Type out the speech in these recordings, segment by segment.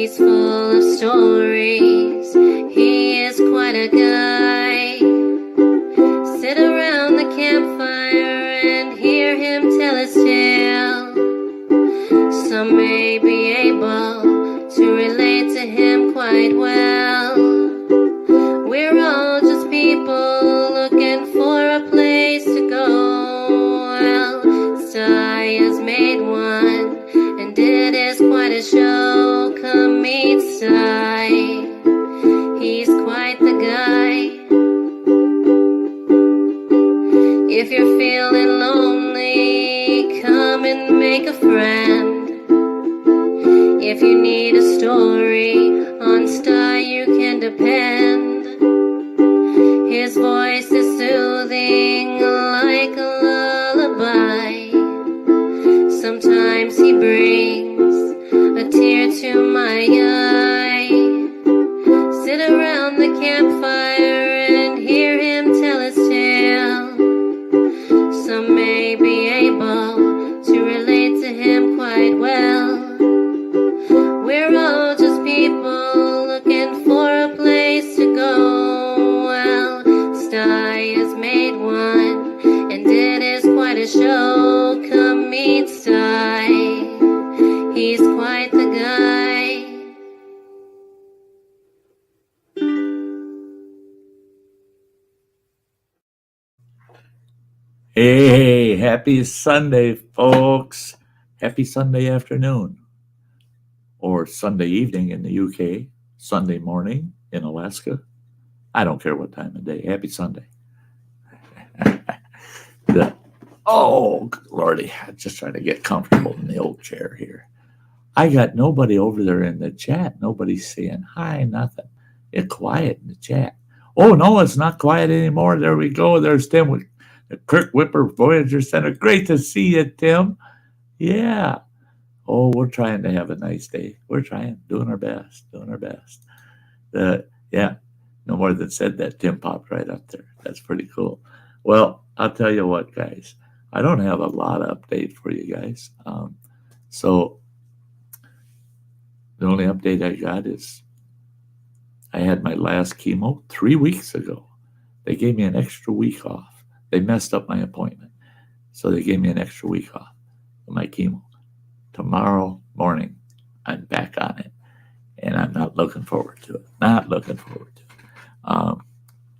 He's full of stories. He is quite a guy. Sit around the campfire and hear him tell his tale. Some may be able to relate to him quite well. We're all just people looking for a place to go. Well, Sty has made one, and it is quite a show. Come meet Sty. He's quite the guy. If you're feeling lonely, come and make a friend. If you need a story, on Sty you can depend. His voice is soothing like a lullaby. Sometimes he brings a tear to my eye. Sit around the campfire and hear him tell his tale. Some may be able to relate to him quite well. We're all just people looking for a place to go. Well, Sty has made one, and it is quite a show. Come meet Sty. He's quite the guy. Hey, happy Sunday, folks. Happy Sunday afternoon. Or Sunday evening in the UK. Sunday morning in Alaska. I don't care what time of day. Happy Sunday. Oh, Lordy. I'm just trying to get comfortable in the old chair here. I got nobody over there in the chat. Nobody's saying hi, nothing. It's quiet in the chat. Oh, no, it's not quiet anymore. There we go. There's Tim with the Kirk Whipper Voyager Center. Great to see you, Tim. Yeah. Oh, we're trying to have a nice day. We're trying, doing our best. Yeah, no more than said that. Tim popped right up there. That's pretty cool. Well, I'll tell you what, guys. I don't have a lot of update for you guys. So the only update I got is I had my last chemo 3 weeks ago. They gave me an extra week off. They messed up my appointment. So they gave me an extra week off for my chemo. Tomorrow morning, I'm back on it. And I'm not looking forward to it. A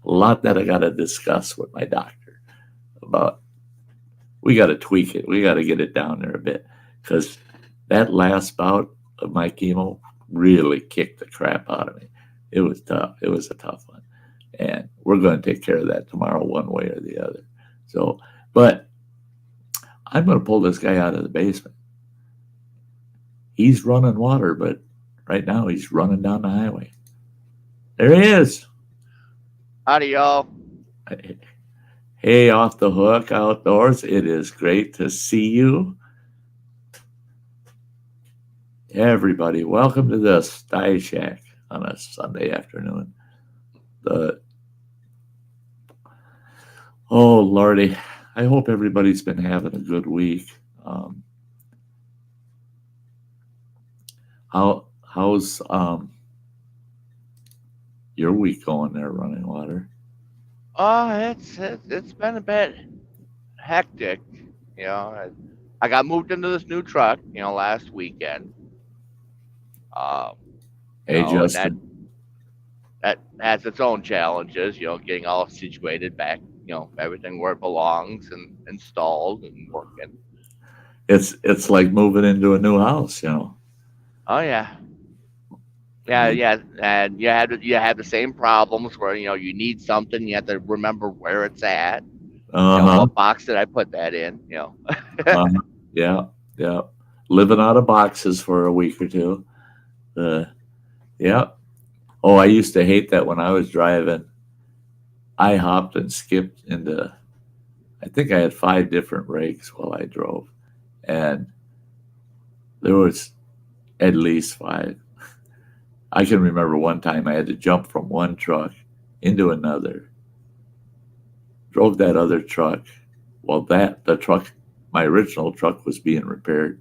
lot that I got to discuss with my doctor about. We got to tweak it. We got to get it down there a bit. Because that last bout of my chemo really kicked the crap out of me. It was tough. It was a tough one. And we're going to take care of that tomorrow one way or the other. So, but I'm going to pull this guy out of the basement. He's running water, but right now he's running down the highway. There he is. Howdy, y'all. Hey, Off the Hook Outdoors. It is great to see you. Everybody, welcome to the Sty Shack on a Sunday afternoon. Oh, Lordy. I hope everybody's been having a good week. How's your week going there, Running Water? It's been a bit hectic. You know, I got moved into this new truck, last weekend. Hey, Justin. That has its own challenges, getting all situated back, everything where it belongs and installed and working. It's like moving into a new house, Oh yeah. Yeah, and you have the same problems where you need something, you have to remember where it's at. What box did I put that in? Yeah. Living out of boxes for a week or two. Yeah. Oh, I used to hate that when I was driving. I hopped and skipped into. I think I had 5 different rigs while I drove, and there was at least 5. I can remember one time I had to jump from one truck into another. Drove that other truck. Well, the truck, my original truck was being repaired.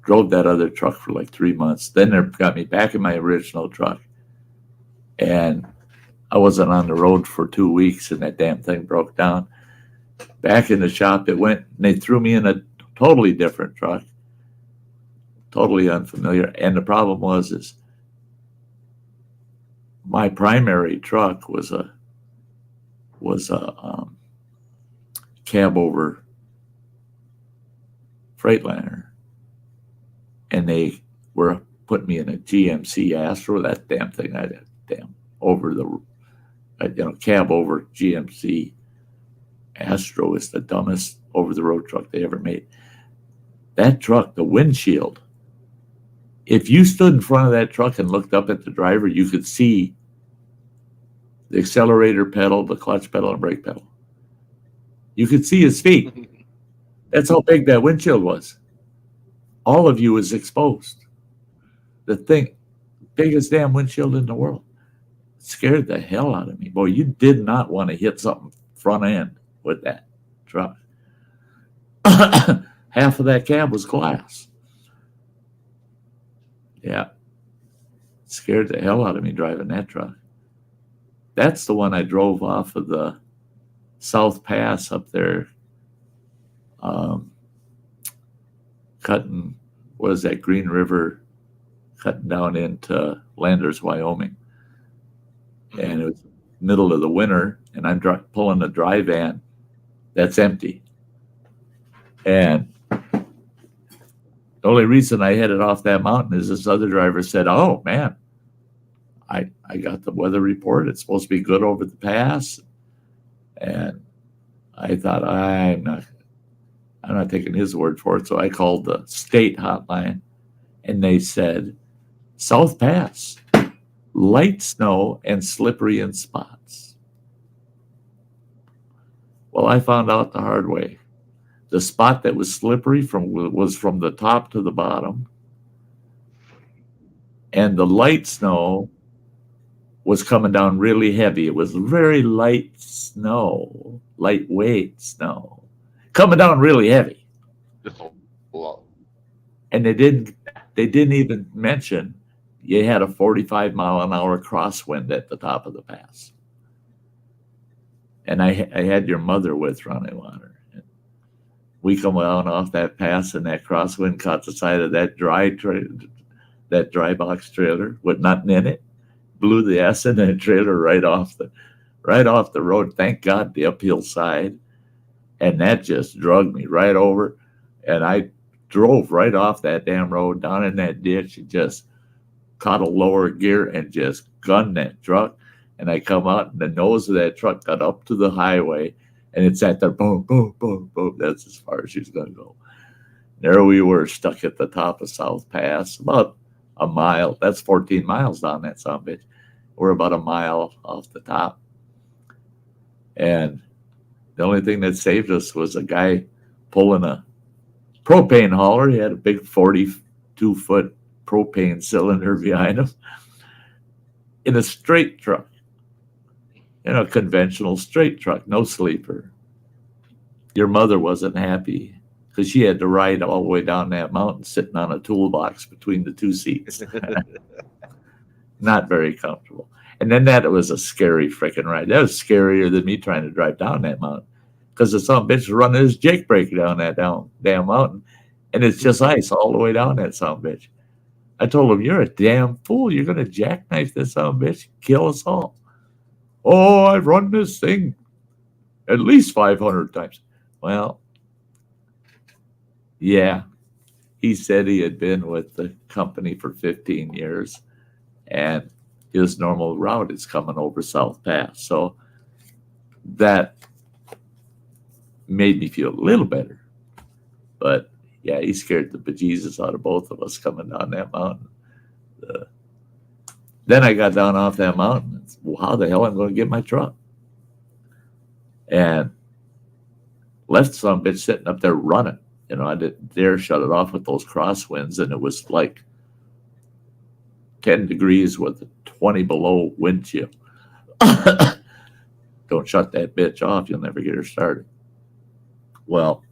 drove that other truck for like 3 months. Then they got me back in my original truck. And I wasn't on the road for 2 weeks, and that damn thing broke down. Back in the shop it went, and they threw me in a totally different truck, totally unfamiliar. And the problem is my primary truck was a cab over Freightliner, and they were putting me in a GMC Astro. That damn thing, over the cab over GMC Astro is the dumbest over the road truck they ever made. That truck, the windshield, if you stood in front of that truck and looked up at the driver, you could see the accelerator pedal, the clutch pedal, and brake pedal. You could see his feet. That's how big that windshield was. All of you was exposed. The thing, biggest damn windshield in the world. It scared the hell out of me. Boy, you did not want to hit something front end with that truck. Half of that cab was glass. Yeah. It scared the hell out of me driving that truck. That's the one I drove off of the South Pass up there, cutting, what is that, Green River, cutting down into Landers, Wyoming. And it was middle of the winter, and I'm pulling a dry van that's empty. And the only reason I headed off that mountain is this other driver said, "Oh man, I got the weather report. It's supposed to be good over the pass." And I thought, I'm not taking his word for it. So I called the state hotline, and they said, "South Pass, light snow and slippery in spots." Well, I found out the hard way. The spot that was slippery was from the top to the bottom, and the light snow was coming down really heavy. It was very light snow, lightweight snow, coming down really heavy. And they didn't even mention you had a 45-mile-an-hour crosswind at the top of the pass. And I had your mother with running water. We come down off that pass, and that crosswind caught the side of that dry box trailer with nothing in it, blew the ass in that trailer right off the road. Thank God, the uphill side, and that just drugged me right over, and I drove right off that damn road down in that ditch and just caught a lower gear and just gunned that truck. And I come out, and the nose of that truck got up to the highway, and it sat there, boom, boom, boom, boom. That's as far as she's going to go. There we were, stuck at the top of South Pass, about a mile. That's 14 miles down that son of a bitch. We're about a mile off the top. And the only thing that saved us was a guy pulling a propane hauler. He had a big 42-foot propane cylinder behind him in a straight truck. Conventional straight truck, no sleeper. Your mother wasn't happy because she had to ride all the way down that mountain sitting on a toolbox between the two seats. Not very comfortable. And then that was a scary freaking ride. That was scarier than me trying to drive down that mountain because the son of a bitch was running his Jake brake down that damn mountain, and it's just ice all the way down that son of a bitch. I told him, "You're a damn fool. You're going to jackknife this son of a bitch, kill us all." "Oh, I've run this thing at least 500 times. Well, yeah. He said he had been with the company for 15 years, and his normal route is coming over South Pass. So that made me feel a little better. But, yeah, he scared the bejesus out of both of us coming down that mountain. Then I got down off that mountain. How the hell am I going to get my truck? And left some bitch sitting up there running. I didn't dare shut it off with those crosswinds, and it was like 10 degrees with a 20 below wind chill. Don't shut that bitch off. You'll never get her started. Well,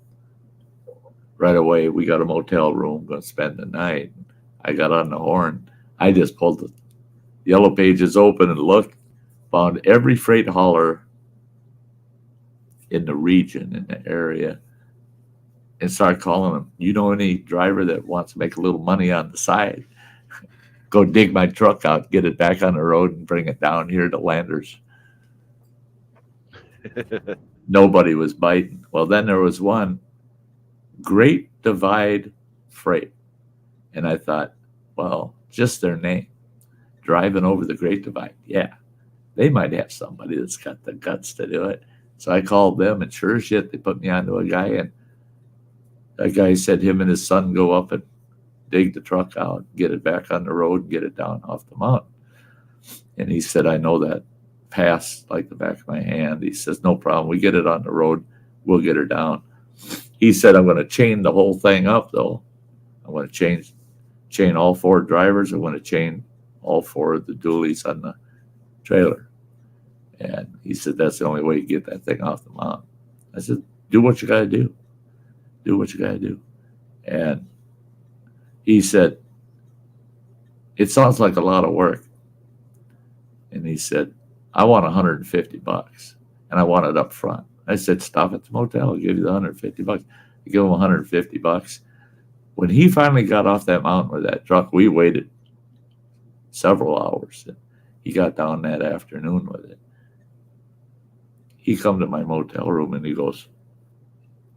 right away. We got a motel room, going to spend the night. I got on the horn. I just pulled the yellow pages open and looked, found every freight hauler in the region, in the area, and started calling them. You know any driver that wants to make a little money on the side? Go dig my truck out, get it back on the road, and bring it down here to Landers. Nobody was biting. Well, then there was one, Great Divide Freight. And I thought, well, just their name, driving over the Great Divide. Yeah, they might have somebody that's got the guts to do it. So I called them, and sure as shit, they put me onto a guy. And that guy said him and his son go up and dig the truck out, get it back on the road, and get it down off the mountain. And he said, I know that pass like the back of my hand. He says, no problem. We get it on the road. We'll get her down. He said, I'm going to chain the whole thing up, though. I'm going to chain all 4 drivers. I'm going to chain all 4 of the dualies on the trailer. And he said, that's the only way you get that thing off the mountain. I said, do what you got to do. Do what you got to do. And he said, it sounds like a lot of work. And he said, I want $150 and I want it up front. I said, stop at the motel. I'll give you the $150. I give him $150. When he finally got off that mountain with that truck, we waited several hours. And he got down that afternoon with it. He come to my motel room and he goes,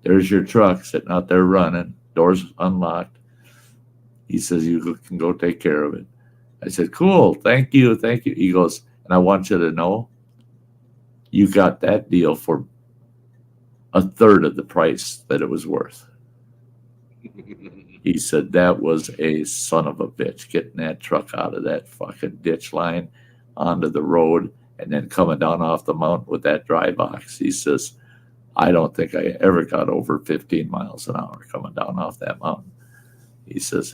there's your truck sitting out there running, doors unlocked. He says, you can go take care of it. I said, cool, thank you. He goes, and I want you to know, you got that deal for a third of the price that it was worth. He said, that was a son of a bitch, getting that truck out of that fucking ditch line onto the road and then coming down off the mountain with that dry box. He says, I don't think I ever got over 15 miles an hour coming down off that mountain. He says,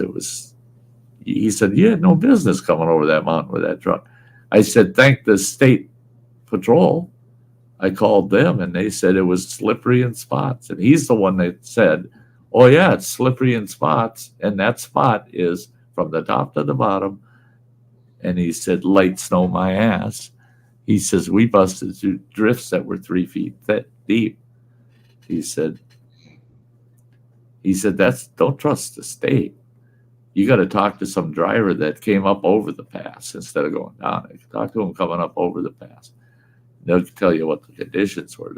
he said, you had no business coming over that mountain with that truck. I said, thank the state patrol. I called them and they said it was slippery in spots. And he's the one that said, oh yeah, it's slippery in spots. And that spot is from the top to the bottom. And he said, light snow my ass. He says, we busted through drifts that were 3 feet deep. He said, don't trust the state. You got to talk to some driver that came up over the pass instead of going down it. Talk to him coming up over the pass. They'll tell you what the conditions were.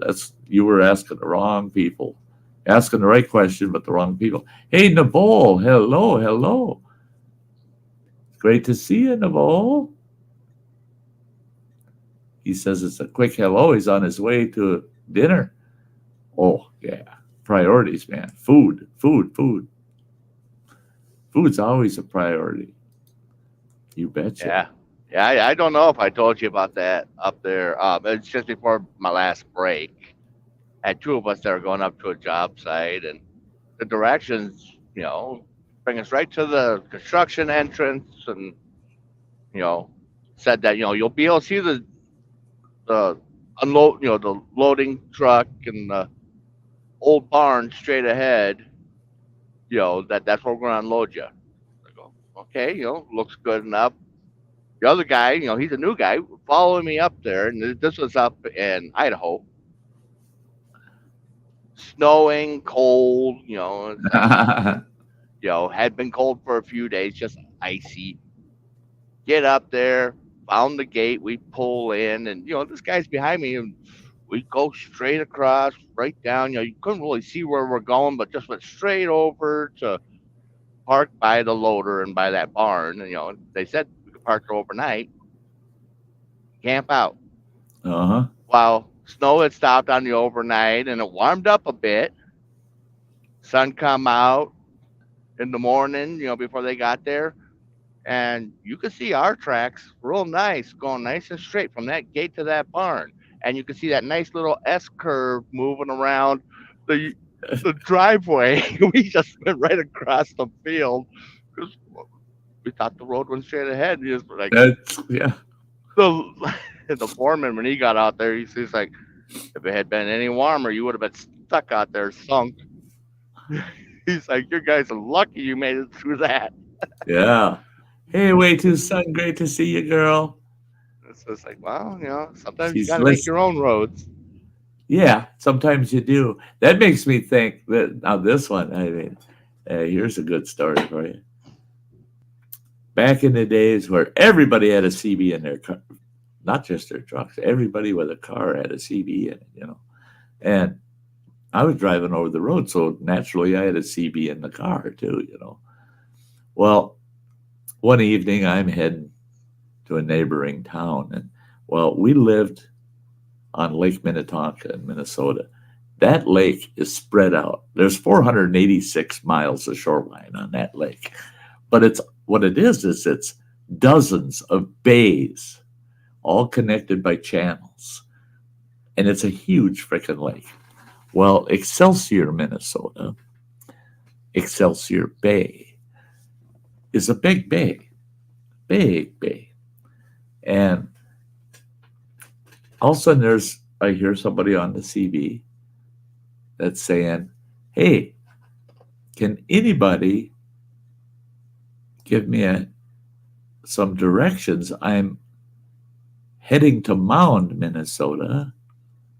You were asking the wrong people. Asking the right question, but the wrong people. Hey, Nabol, hello. Great to see you, Nabol. He says it's a quick hello. He's on his way to dinner. Oh, yeah. Priorities, man. Food. Food's always a priority. You betcha. Yeah. I don't know if I told you about that up there. It's just before my last break. Had 2 of us that are going up to a job site, and the directions, bring us right to the construction entrance, and said that you'll be able to see the unload, the loading truck and the old barn straight ahead. That's where we're going to unload you. I go, okay, looks good enough. The other guy, he's a new guy, following me up there, and this was up in Idaho. Snowing, cold, had been cold for a few days, just icy. Get up there, found the gate, we pull in, and this guy's behind me, and we go straight across, right down. You couldn't really see where we're going, but just went straight over to park by the loader and by that barn. And they said we could park there overnight, camp out. Well, snow had stopped on the overnight, and it warmed up a bit. Sun come out in the morning, before they got there, and you could see our tracks real nice, going nice and straight from that gate to that barn. And you could see that nice little S curve moving around the driveway. We just went right across the field because we thought the road went straight ahead. Just like, yeah. The foreman, when he got out there, he's like, if it had been any warmer, you would have been stuck out there, sunk. He's like, you guys are lucky you made it through that. Yeah. Hey, way too son. Great to see you, girl. It's just like, well, sometimes you She's got to make your listening. own roads. Yeah, sometimes you do. That makes me think that now this one, I mean, here's a good story for you. Back in the days where everybody had a CB in their car, not just their trucks, everybody with a car had a CB in it. And I was driving over the road, so naturally I had a CB in the car too. Well, one evening I'm heading to a neighboring town, and well, we lived on Lake Minnetonka in Minnesota. That lake is spread out. There's 486 miles of shoreline on that lake. But it's it's dozens of bays, all connected by channels. And it's a huge freaking lake. Well, Excelsior, Minnesota, Excelsior Bay, is a big bay. Big bay. And all of a sudden I hear somebody on the CB that's saying, hey, can anybody give me some directions? I'm heading to Mound, Minnesota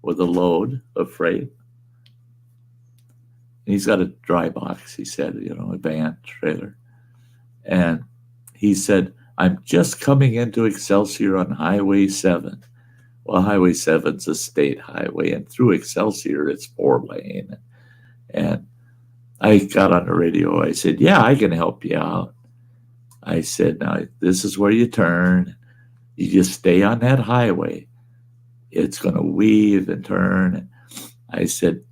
with a load of freight. And he's got a dry box, he said, a van trailer. And he said, I'm just coming into Excelsior on Highway 7. Well, Highway 7's a state highway, and through Excelsior, it's 4-lane. And I got on the radio. I said, yeah, I can help you out. I said, now, this is where you turn. You just stay on that highway. It's going to weave and turn. I said,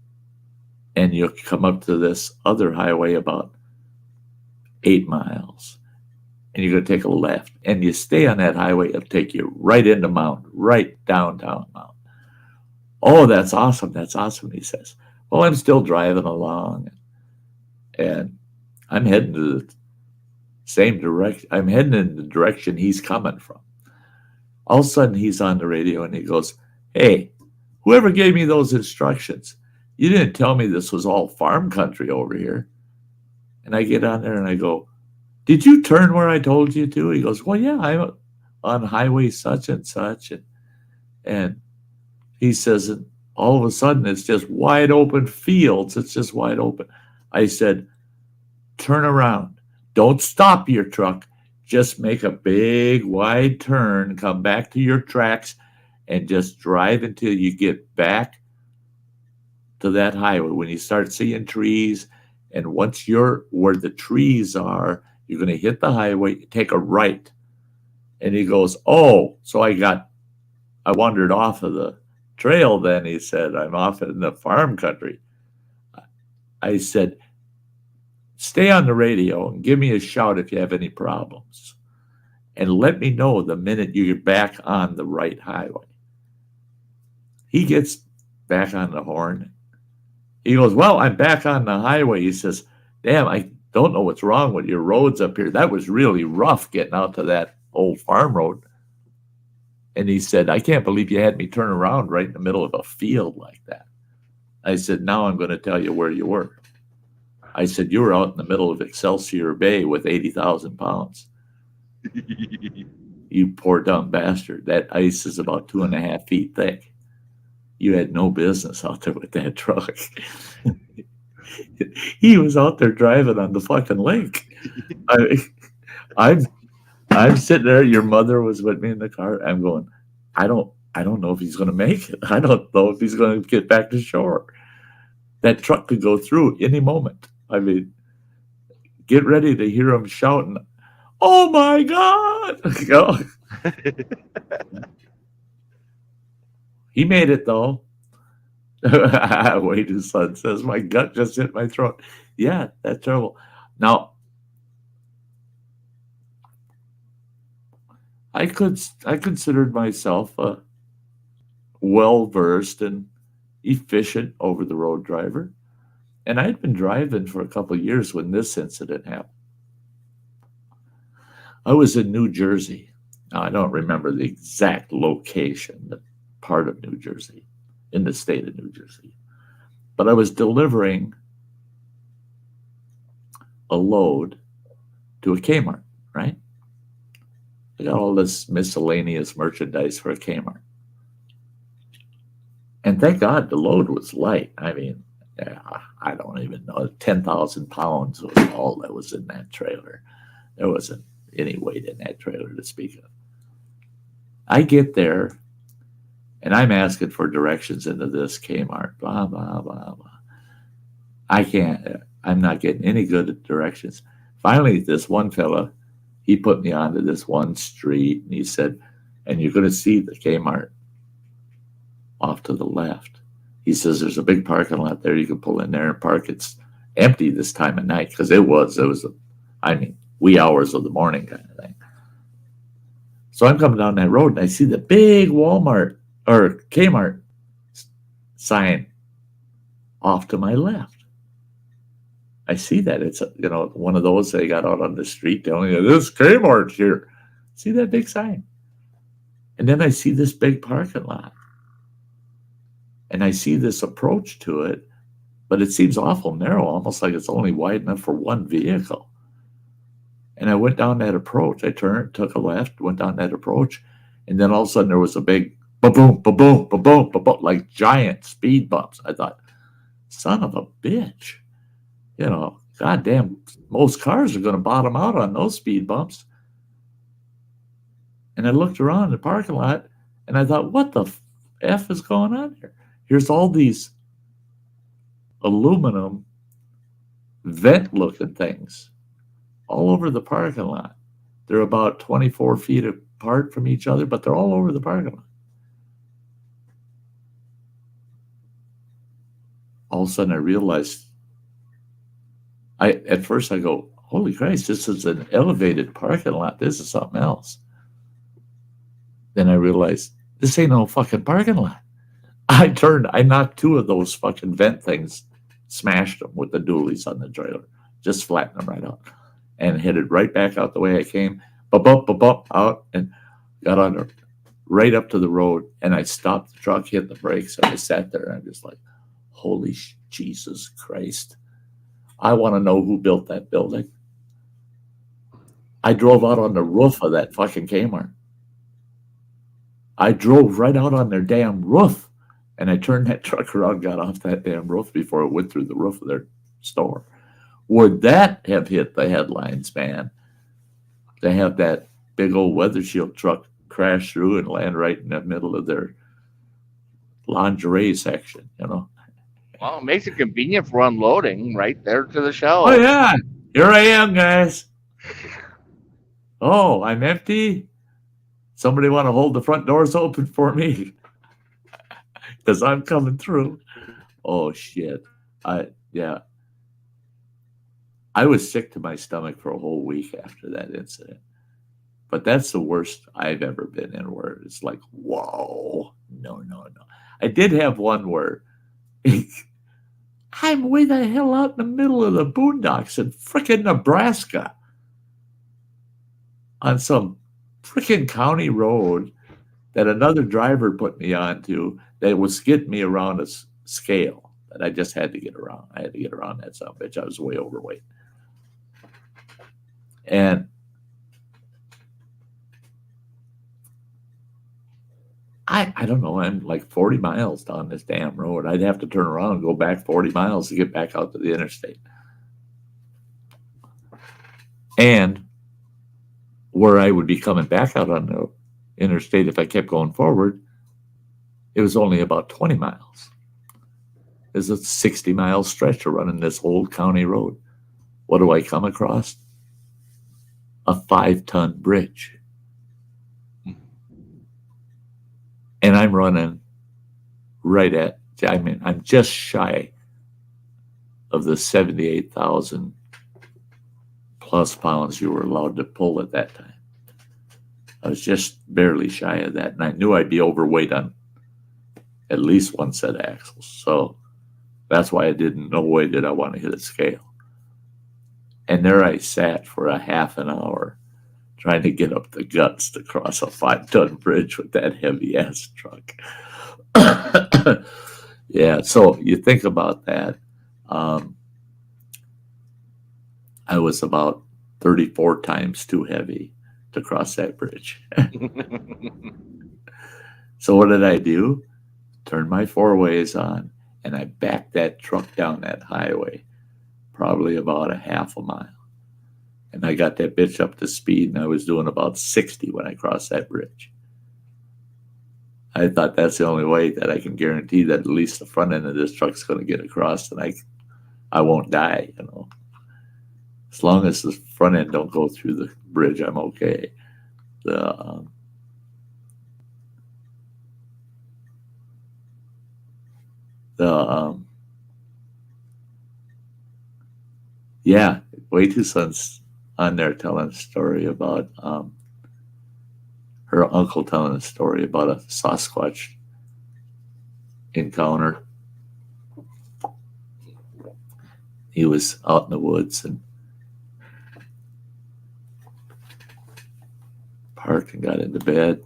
and you'll come up to this other highway about 8 miles. And you're going to take a left. And you stay on that highway, it'll take you right into Mountain, right downtown Mountain. Oh, that's awesome. That's awesome, he says. Well, I'm still driving along. And I'm heading to the same direction. I'm heading in the direction he's coming from. All of a sudden, he's on the radio and he goes, hey, whoever gave me those instructions, you didn't tell me this was all farm country over here. And I get on there and I go, did you turn where I told you to? He goes, well, yeah, I'm on highway such and such. And he says, and all of a sudden, it's just wide open fields. It's just wide open. I said, turn around. Don't stop your truck. Just make a big wide turn, come back to your tracks, and just drive until you get back to that highway. When you start seeing trees, and once you're where the trees are, you're going to hit the highway, take a right. And he goes, oh, so I wandered off of the trail then. He said, I'm off in the farm country. I said, stay on the radio and give me a shout if you have any problems. And let me know the minute you get back on the right highway. He gets back on the horn. He goes, well, I'm back on the highway. He says, damn, I don't know what's wrong with your roads up here. That was really rough getting out to that old farm road. And he said, I can't believe you had me turn around right in the middle of a field like that. I said, now I'm going to tell you where you were. I said, you were out in the middle of Excelsior Bay with 80,000 pounds. You poor dumb bastard. That ice is about 2.5 feet thick. You had no business out there with that truck. He was out there driving on the fucking lake. I'm sitting there. Your mother was with me in the car. I'm going, I don't know if he's going to make it. I don't know if he's going to get back to shore. That truck could go through any moment. I mean, get ready to hear him shouting, oh my God. He made it though. Wait, his son says, my gut just hit my throat. Yeah, that's terrible. Now, I considered myself a well-versed and efficient over-the-road driver. And I'd been driving for a couple of years when this incident happened. I was in New Jersey. Now, I don't remember the exact location, the part of New Jersey, in the state of New Jersey. But I was delivering a load to a Kmart, right? I got all this miscellaneous merchandise for a Kmart. And thank God the load was light. I mean, I don't even know. 10,000 pounds was all that was in that trailer. There wasn't any weight in that trailer to speak of. I get there, and I'm asking for directions into this Kmart, blah, blah, blah, blah. I'm not getting any good directions. Finally, this one fella, he put me onto this one street, and he said, and you're going to see the Kmart off to the left. He says, there's a big parking lot there. You can pull in there and park. It's empty this time of night, because it was wee hours of the morning kind of thing. So I'm coming down that road, and I see the big Walmart or Kmart sign off to my left. I see that. It's, one of those they got out on the street telling you, this Kmart here. See that big sign? And then I see this big parking lot. And I see this approach to it, but it seems awful narrow, almost like it's only wide enough for one vehicle. And I went down that approach. I turned, took a left, went down that approach, and then all of a sudden there was a big ba-boom, ba-boom, ba-boom, ba-boom, like giant speed bumps. I thought, son of a bitch. Goddamn, most cars are going to bottom out on those speed bumps. And I looked around the parking lot, and I thought, what the F is going on here? Here's all these aluminum vent-looking things all over the parking lot. They're about 24 feet apart from each other, but they're all over the parking lot. All of a sudden, I realized, at first I go, holy Christ, this is an elevated parking lot. This is something else. Then I realized, this ain't no fucking parking lot. I knocked two of those fucking vent things, smashed them with the dualies on the trailer, just flattened them right out, and headed right back out the way I came, bump, out, and got on right up to the road. And I stopped the truck, hit the brakes, and I sat there, and I'm just like, holy Jesus Christ. I want to know who built that building. I drove out on the roof of that fucking Kmart. I drove right out on their damn roof, and I turned that truck around, got off that damn roof before it went through the roof of their store. Would that have hit the headlines, man? To have that big old weather shield truck crash through and land right in the middle of their lingerie section, Well, it makes it convenient for unloading right there to the shelf. Oh, yeah. Here I am, guys. Oh, I'm empty. Somebody want to hold the front doors open for me? Because I'm coming through. Oh, shit. I was sick to my stomach for a whole week after that incident. But that's the worst I've ever been in, where it's like, whoa. No. I did have one where I'm way the hell out in the middle of the boondocks in frickin' Nebraska on some frickin' county road that another driver put me onto that was getting me around a scale that I just had to get around. I had to get around that son of a bitch. I was way overweight. And I don't know, I'm like 40 miles down this damn road. I'd have to turn around and go back 40 miles to get back out to the interstate. And where I would be coming back out on the interstate if I kept going forward, it was only about 20 miles. There's a 60-mile stretch of running this whole county road. What do I come across? A 5-ton bridge. And I'm running I'm just shy of the 78,000 plus pounds you were allowed to pull at that time. I was just barely shy of that. And I knew I'd be overweight on at least one set of axles. So that's why no way did I want to hit a scale. And there I sat for a half an hour trying to get up the guts to cross a 5-ton bridge with that heavy-ass truck. Yeah, so you think about that. I was about 34 times too heavy to cross that bridge. So what did I do? Turned my four ways on and I backed that truck down that highway, probably about a half a mile. And I got that bitch up to speed and I was doing about 60 when I crossed that bridge. I thought that's the only way that I can guarantee that at least the front end of this truck's going to get across and I won't die, you know. As long as the front end don't go through the bridge, I'm okay. The yeah, Way Too Son's on there telling a story about her uncle telling a story about a Sasquatch encounter. He was out in the woods and parked and got into bed,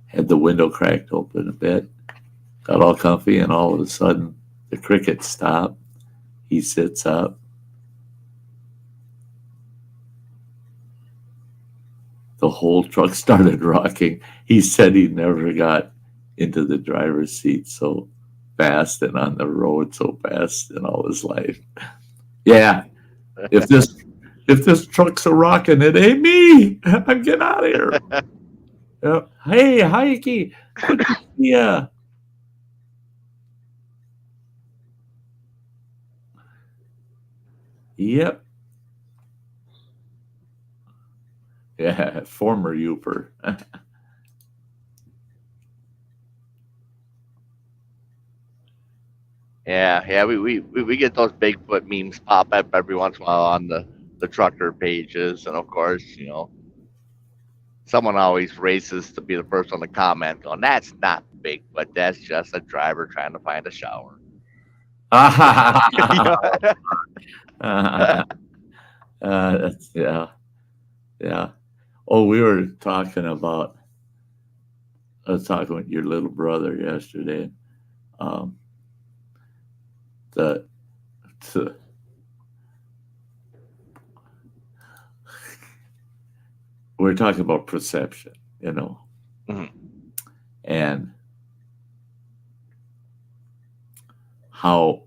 had the window cracked open a bit, got all comfy, and all of a sudden the crickets stop. He sits up. The whole truck started rocking. He said he never got into the driver's seat so fast and on the road so fast in all his life. Yeah, if this truck's a rocking, it ain't me. I'm getting out of here. Hey, Heike, good to see ya. Yep. Yeah, former Youper. Yeah, we get those Bigfoot memes pop up every once in a while on the trucker pages, and of course, someone always races to be the first one to comment on that's not Bigfoot, that's just a driver trying to find a shower. Yeah. Oh, we were talking about. I was talking with your little brother yesterday. We're talking about perception, Mm-hmm. and how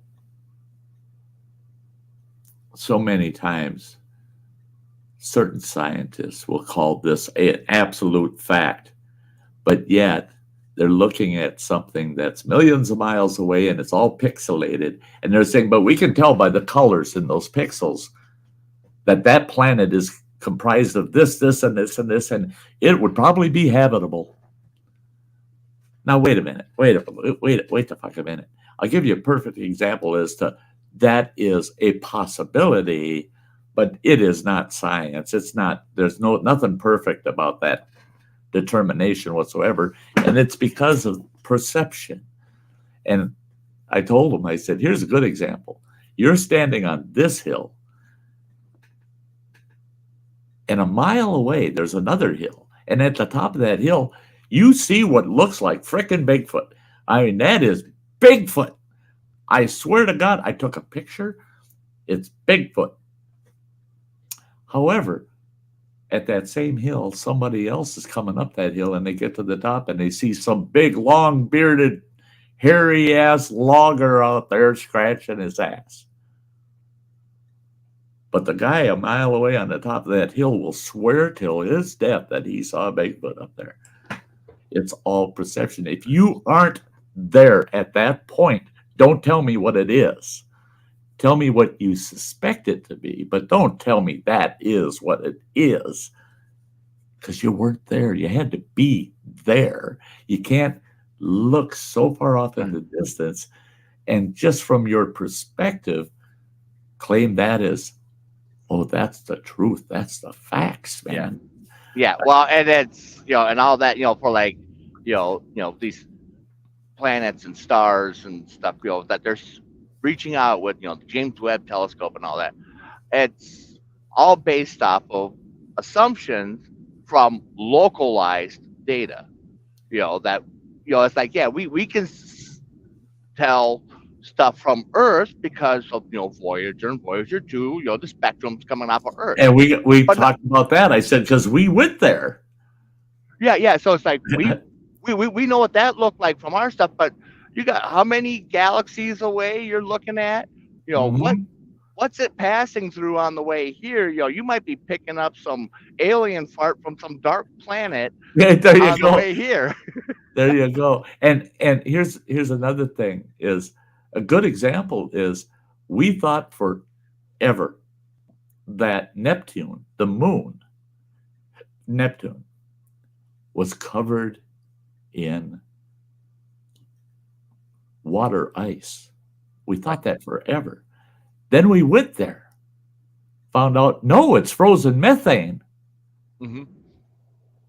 so many times certain scientists will call this an absolute fact, but yet they're looking at something that's millions of miles away and it's all pixelated, and they're saying, but we can tell by the colors in those pixels that planet is comprised of this, and this, and this, and it would probably be habitable. Now, wait a minute. Wait the fuck a minute. I'll give you a perfect example as to that is a possibility, but it is not science. It's not, there's nothing perfect about that determination whatsoever. And it's because of perception. And I told him, I said, here's a good example. You're standing on this hill, and a mile away, there's another hill. And at the top of that hill, you see what looks like frickin' Bigfoot. I mean, that is Bigfoot. I swear to God, I took a picture. It's Bigfoot. However, at that same hill, somebody else is coming up that hill, and they get to the top and they see some big, long bearded, hairy ass logger out there scratching his ass. But the guy a mile away on the top of that hill will swear till his death that he saw Bigfoot up there. It's all perception. If you aren't there at that point, don't tell me what it is. Tell me what you suspect it to be, but don't tell me that is what it is, because you weren't there. You had to be there. You can't look so far off in the distance and just from your perspective claim that as, oh, that's the truth. That's the facts, man. Yeah. Well, and it's, and all that, for like, these planets and stars and stuff, that they're reaching out with, the James Webb telescope and all that. It's all based off of assumptions from localized data, that, it's like, yeah, we can tell stuff from Earth because of Voyager and Voyager 2. The spectrum's coming off of Earth. And we But talked about that. I said because we went there. yeah. So it's like we know what that looked like from our stuff, but you got how many galaxies away you're looking at? Mhm. What's it passing through on the way here? You might be picking up some alien fart from some dark planet Yeah, there you on the go. way here. There you go. And here's another thing is a good example is we thought forever that Neptune, the moon, Neptune, was covered in water ice. We thought that forever. Then we went there, found out, no, it's frozen methane. Mm-hmm.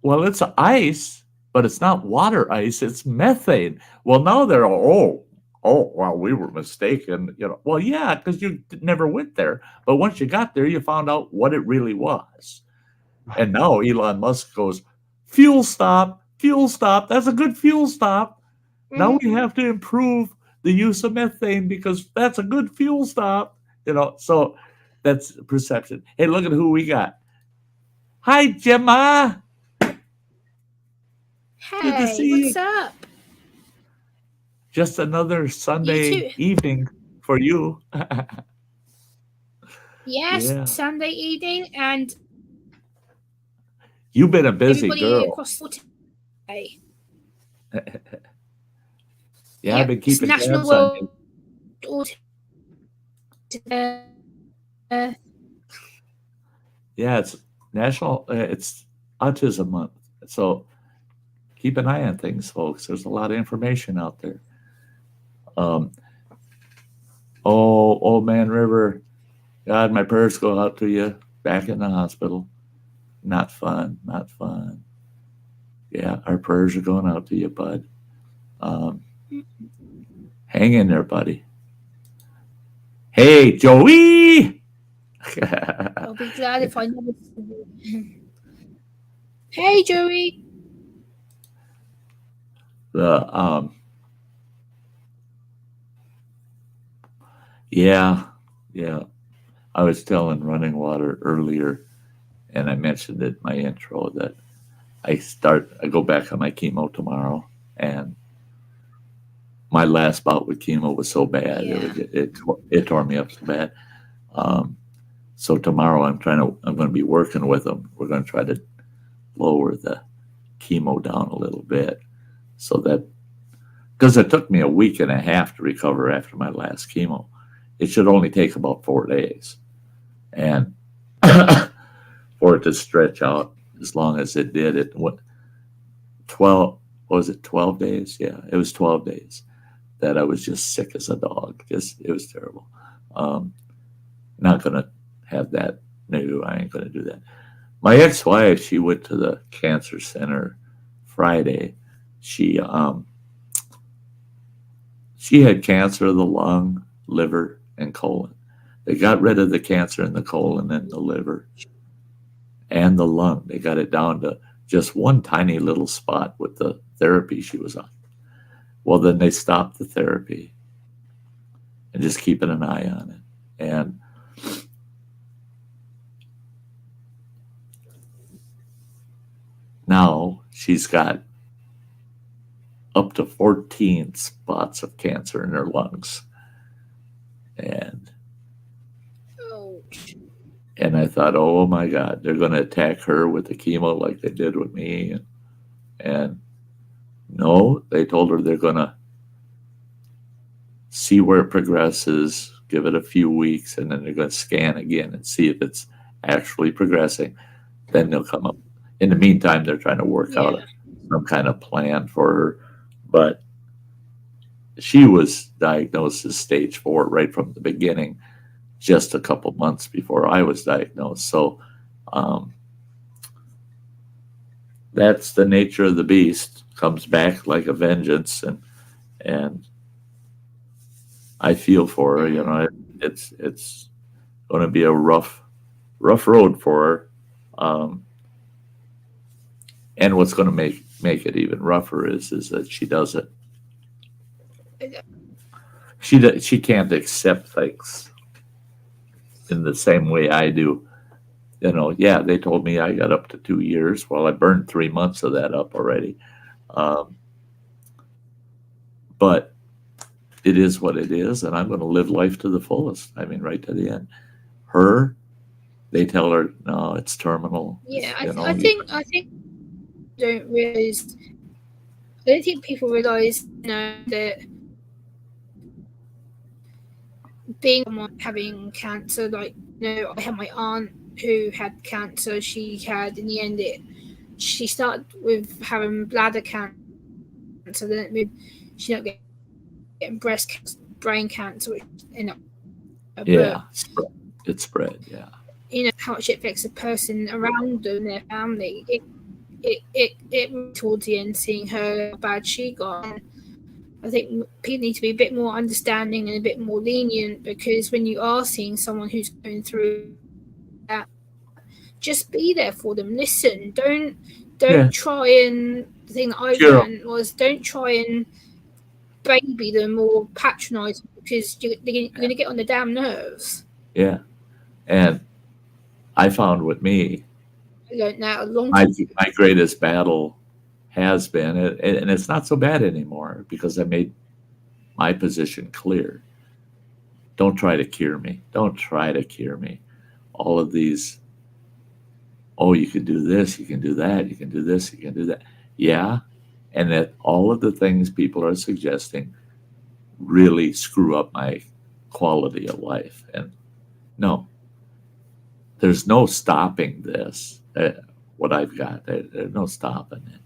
Well, it's ice, but it's not water ice, it's methane. Well, now they're all, well, we were mistaken. Well, yeah, because you never went there. But once you got there, you found out what it really was. And now Elon Musk goes, fuel stop, that's a good fuel stop. Now we have to improve the use of methane because that's a good fuel stop. So that's perception. Hey, look at who we got. Hi, Gemma. Good to see What's you. up? Just another Sunday evening for you. Yes, Yeah. Sunday evening, and You've been a busy everybody girl. across the today. Yeah, I've been It's keeping National tabs on you. World Yeah, it's national. It's Autism Month, so keep an eye on things, folks. There's a lot of information out there. Old man River, God, my prayers go out to you. Back in the hospital, not fun. Yeah, our prayers are going out to you, bud. Hang in there, buddy. Hey, Joey. I'll be glad if I never see you. Hey, Joey. Yeah. I was telling Running Water earlier, and I mentioned it in my intro that I go back on my chemo tomorrow, and my last bout with chemo was so bad. Yeah. It tore me up so bad. So tomorrow I'm going to be working with them. We're going to try to lower the chemo down a little bit, so that, because it took me a week and a half to recover after my last chemo. It should only take about 4 days, and for it to stretch out as long as it did, it went 12. Was it 12 days? Yeah, it was 12 days that I was just sick as a dog. It was terrible. Not gonna have that. No, I ain't gonna do that. My ex-wife, she went to the cancer center Friday. She had cancer of the lung, liver, and colon. They got rid of the cancer in the colon and the liver and the lung. They got it down to just one tiny little spot with the therapy she was on. Well, then they stopped the therapy and just keeping an eye on it. And now she's got up to 14 spots of cancer in her lungs. And I thought, oh my God, they're going to attack her with the chemo like they did with me. And no, they told her they're going to see where it progresses, give it a few weeks, and then they're going to scan again and see if it's actually progressing. Then they'll come up. In the meantime, they're trying to work out some kind of plan for her. But she was diagnosed as stage 4 right from the beginning, just a couple months before I was diagnosed. So that's the nature of the beast. Comes back like a vengeance, and I feel for her. It's going to be a rough road for her. And what's going to make it even rougher is that she doesn't She can't accept things in the same way I do. Yeah, they told me I got up to 2 years. Well, I burned 3 months of that up already. Um, but it is what it is, and I'm going to live life to the fullest. I mean, right to the end. They tell her, no, it's terminal. Yeah, I think don't realize. I don't think people realize, that being someone having cancer, like, I had my aunt who had cancer. She had, in the end, she started with having bladder cancer, then it moved, she ended up getting breast cancer, brain cancer, which ended up. Yeah, it spread. Yeah. How much it affects a person around them, their family. It towards the end, seeing her how bad she got. And I think people need to be a bit more understanding and a bit more lenient, because when you are seeing someone who's going through that, just be there for them. Listen. Don't try and, the thing that I've learned was, don't try and baby them or patronize them, because you're going to get on the damn nerves. Yeah. And I found with me, I learned that a long my time. my greatest battle has been, and it's not so bad anymore because I made my position clear. Don't try to cure me. Don't try to cure me. All of these, you can do this, you can do that, you can do this, you can do that. Yeah. And that all of the things people are suggesting really screw up my quality of life. And no, there's no stopping this, what I've got. There's no stopping it.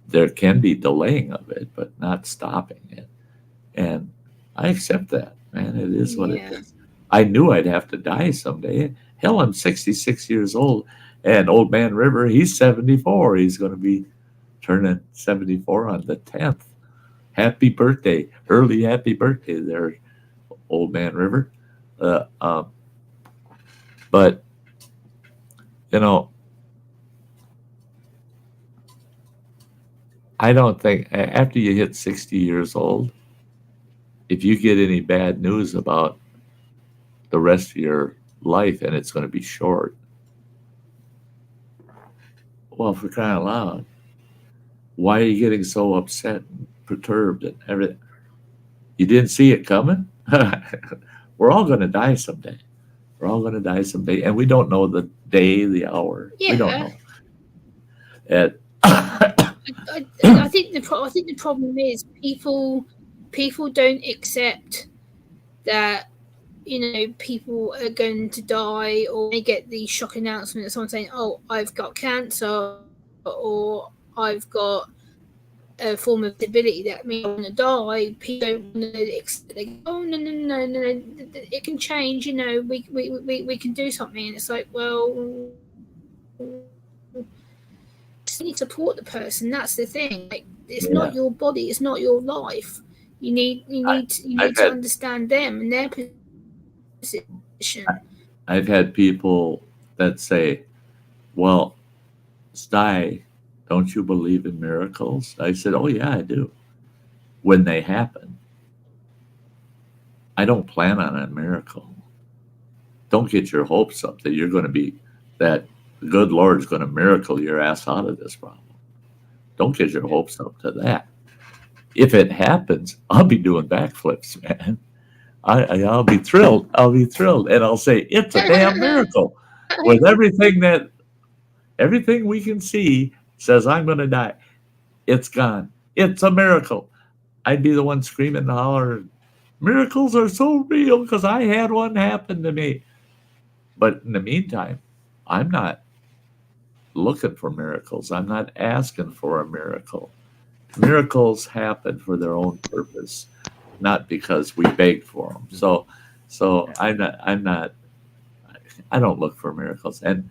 There can be delaying of it, but not stopping it. And I accept that, man. It is what it is. I knew I'd have to die someday. Hell, I'm 66 years old. And Old Man River, he's 74. He's going to be turning 74 on the 10th. Happy birthday. Early happy birthday there, Old Man River. But, I don't think after you hit 60 years old, if you get any bad news about the rest of your life, and it's going to be short, well, for crying out loud, why are you getting so upset and perturbed and everything? You didn't see it coming? We're all going to die someday. We're all going to die someday, and we don't know the day, the hour. Yeah. We don't know. And I think the problem is people don't accept that people are going to die, or they get the shock announcement of someone saying, "Oh, I've got cancer," or "I've got a form of disability that means I'm going to die." People don't want to accept. They go, "Oh, no, it can change. We can do something." And it's like, well, you need to support the person. That's the thing. Like, it's not your body. It's not your life. You need to understand them and their position. I've had people that say, "Well, Sty, don't you believe in miracles?" I said, "Oh yeah, I do. When they happen. I don't plan on a miracle. Don't get your hopes up that you're going to be, that the good Lord's going to miracle your ass out of this problem. Don't get your hopes up to that. If it happens, I'll be doing backflips, man. I'll be thrilled. And I'll say, it's a damn miracle. With everything we can see says I'm going to die. It's gone. It's a miracle. I'd be the one screaming and hollering, miracles are so real because I had one happen to me. But in the meantime, I'm not looking for miracles. I'm not asking for a miracle. Miracles happen for their own purpose, not because we begged for them. So I don't look for miracles. And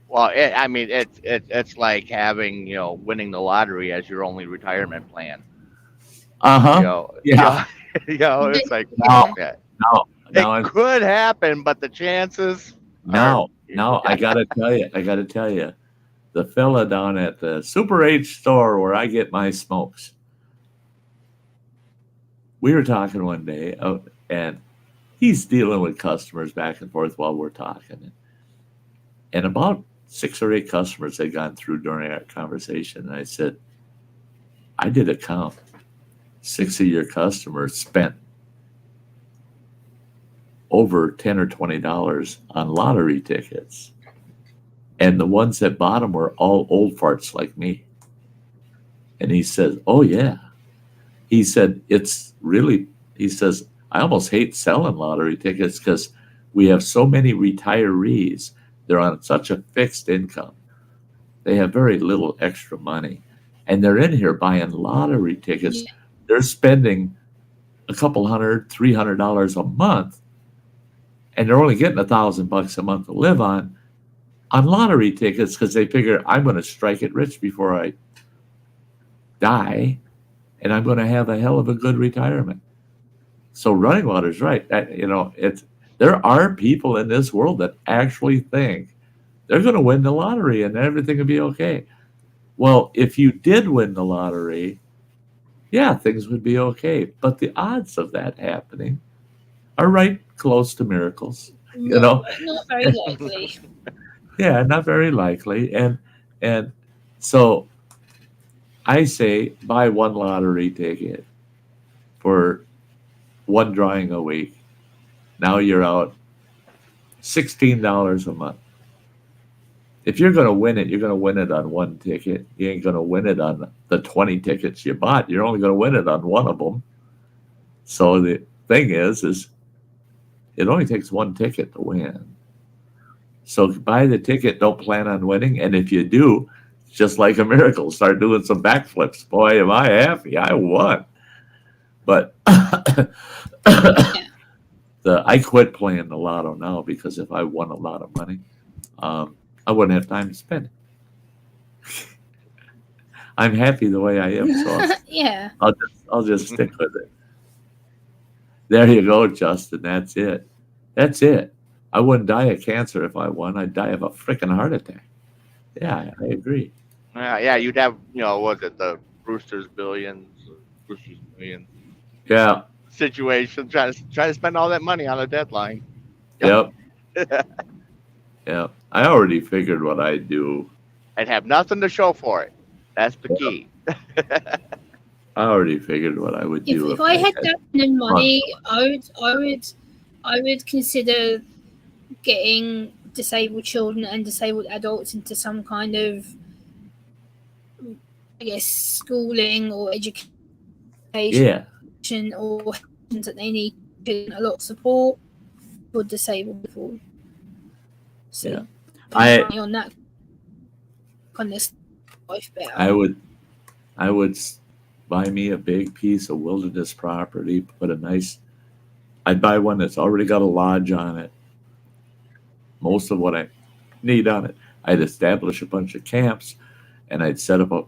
well, it's like having, winning the lottery as your only retirement plan. Yeah. It's like, it could happen, but the chances. Now I gotta tell you, the fella down at the Super H store where I get my smokes, we were talking one day, and he's dealing with customers back and forth while we're talking. And about 6 or 8 customers had gone through during our conversation. And I said, I did a count. 6 of your customers spent over $10 or $20 on lottery tickets. And the ones that bought them were all old farts like me. And he says, oh, yeah. He said, he says, I almost hate selling lottery tickets because we have so many retirees. They're on such a fixed income. They have very little extra money. And they're in here buying lottery tickets. Yeah. They're spending a couple $100, $300 a month. And they're only getting $1,000 a month to live on lottery tickets because they figure I'm going to strike it rich before I die, and I'm going to have a hell of a good retirement. So Running Water's right. There are people in this world that actually think they're going to win the lottery and everything will be okay. Well, if you did win the lottery, yeah, things would be okay. But the odds of that happening are right close to miracles. Not very likely. Yeah, not very likely. And so I say buy one lottery ticket for one drawing a week. Now you're out $16 a month. If you're going to win it, you're going to win it on one ticket. You ain't going to win it on the 20 tickets you bought. You're only going to win it on one of them. So the thing is it only takes one ticket to win. So buy the ticket, don't plan on winning. And if you do, just like a miracle, start doing some backflips. Boy, am I happy. I won. But I quit playing the lotto now because if I won a lot of money, I wouldn't have time to spend it. I'm happy the way I am. So yeah. I'll just stick with it. There you go, Justin. That's it. That's it. I wouldn't die of cancer if I won. I'd die of a freaking heart attack. Yeah, I agree. Yeah, you'd have, was it the Brewster's Millions Yeah. situation, try to spend all that money on a deadline. Yep. Yeah. I already figured what I'd do. I'd have nothing to show for it. That's the key. I already figured what I would do. If I had that kind of money, I would consider getting disabled children and disabled adults into some kind of, I guess, schooling or education. Yeah. Or that they need a lot of support for disabled people. So yeah. on that kind of life better. I would buy me a big piece of wilderness property, I'd buy one that's already got a lodge on it. Most of what I need on it. I'd establish a bunch of camps, and I'd set up a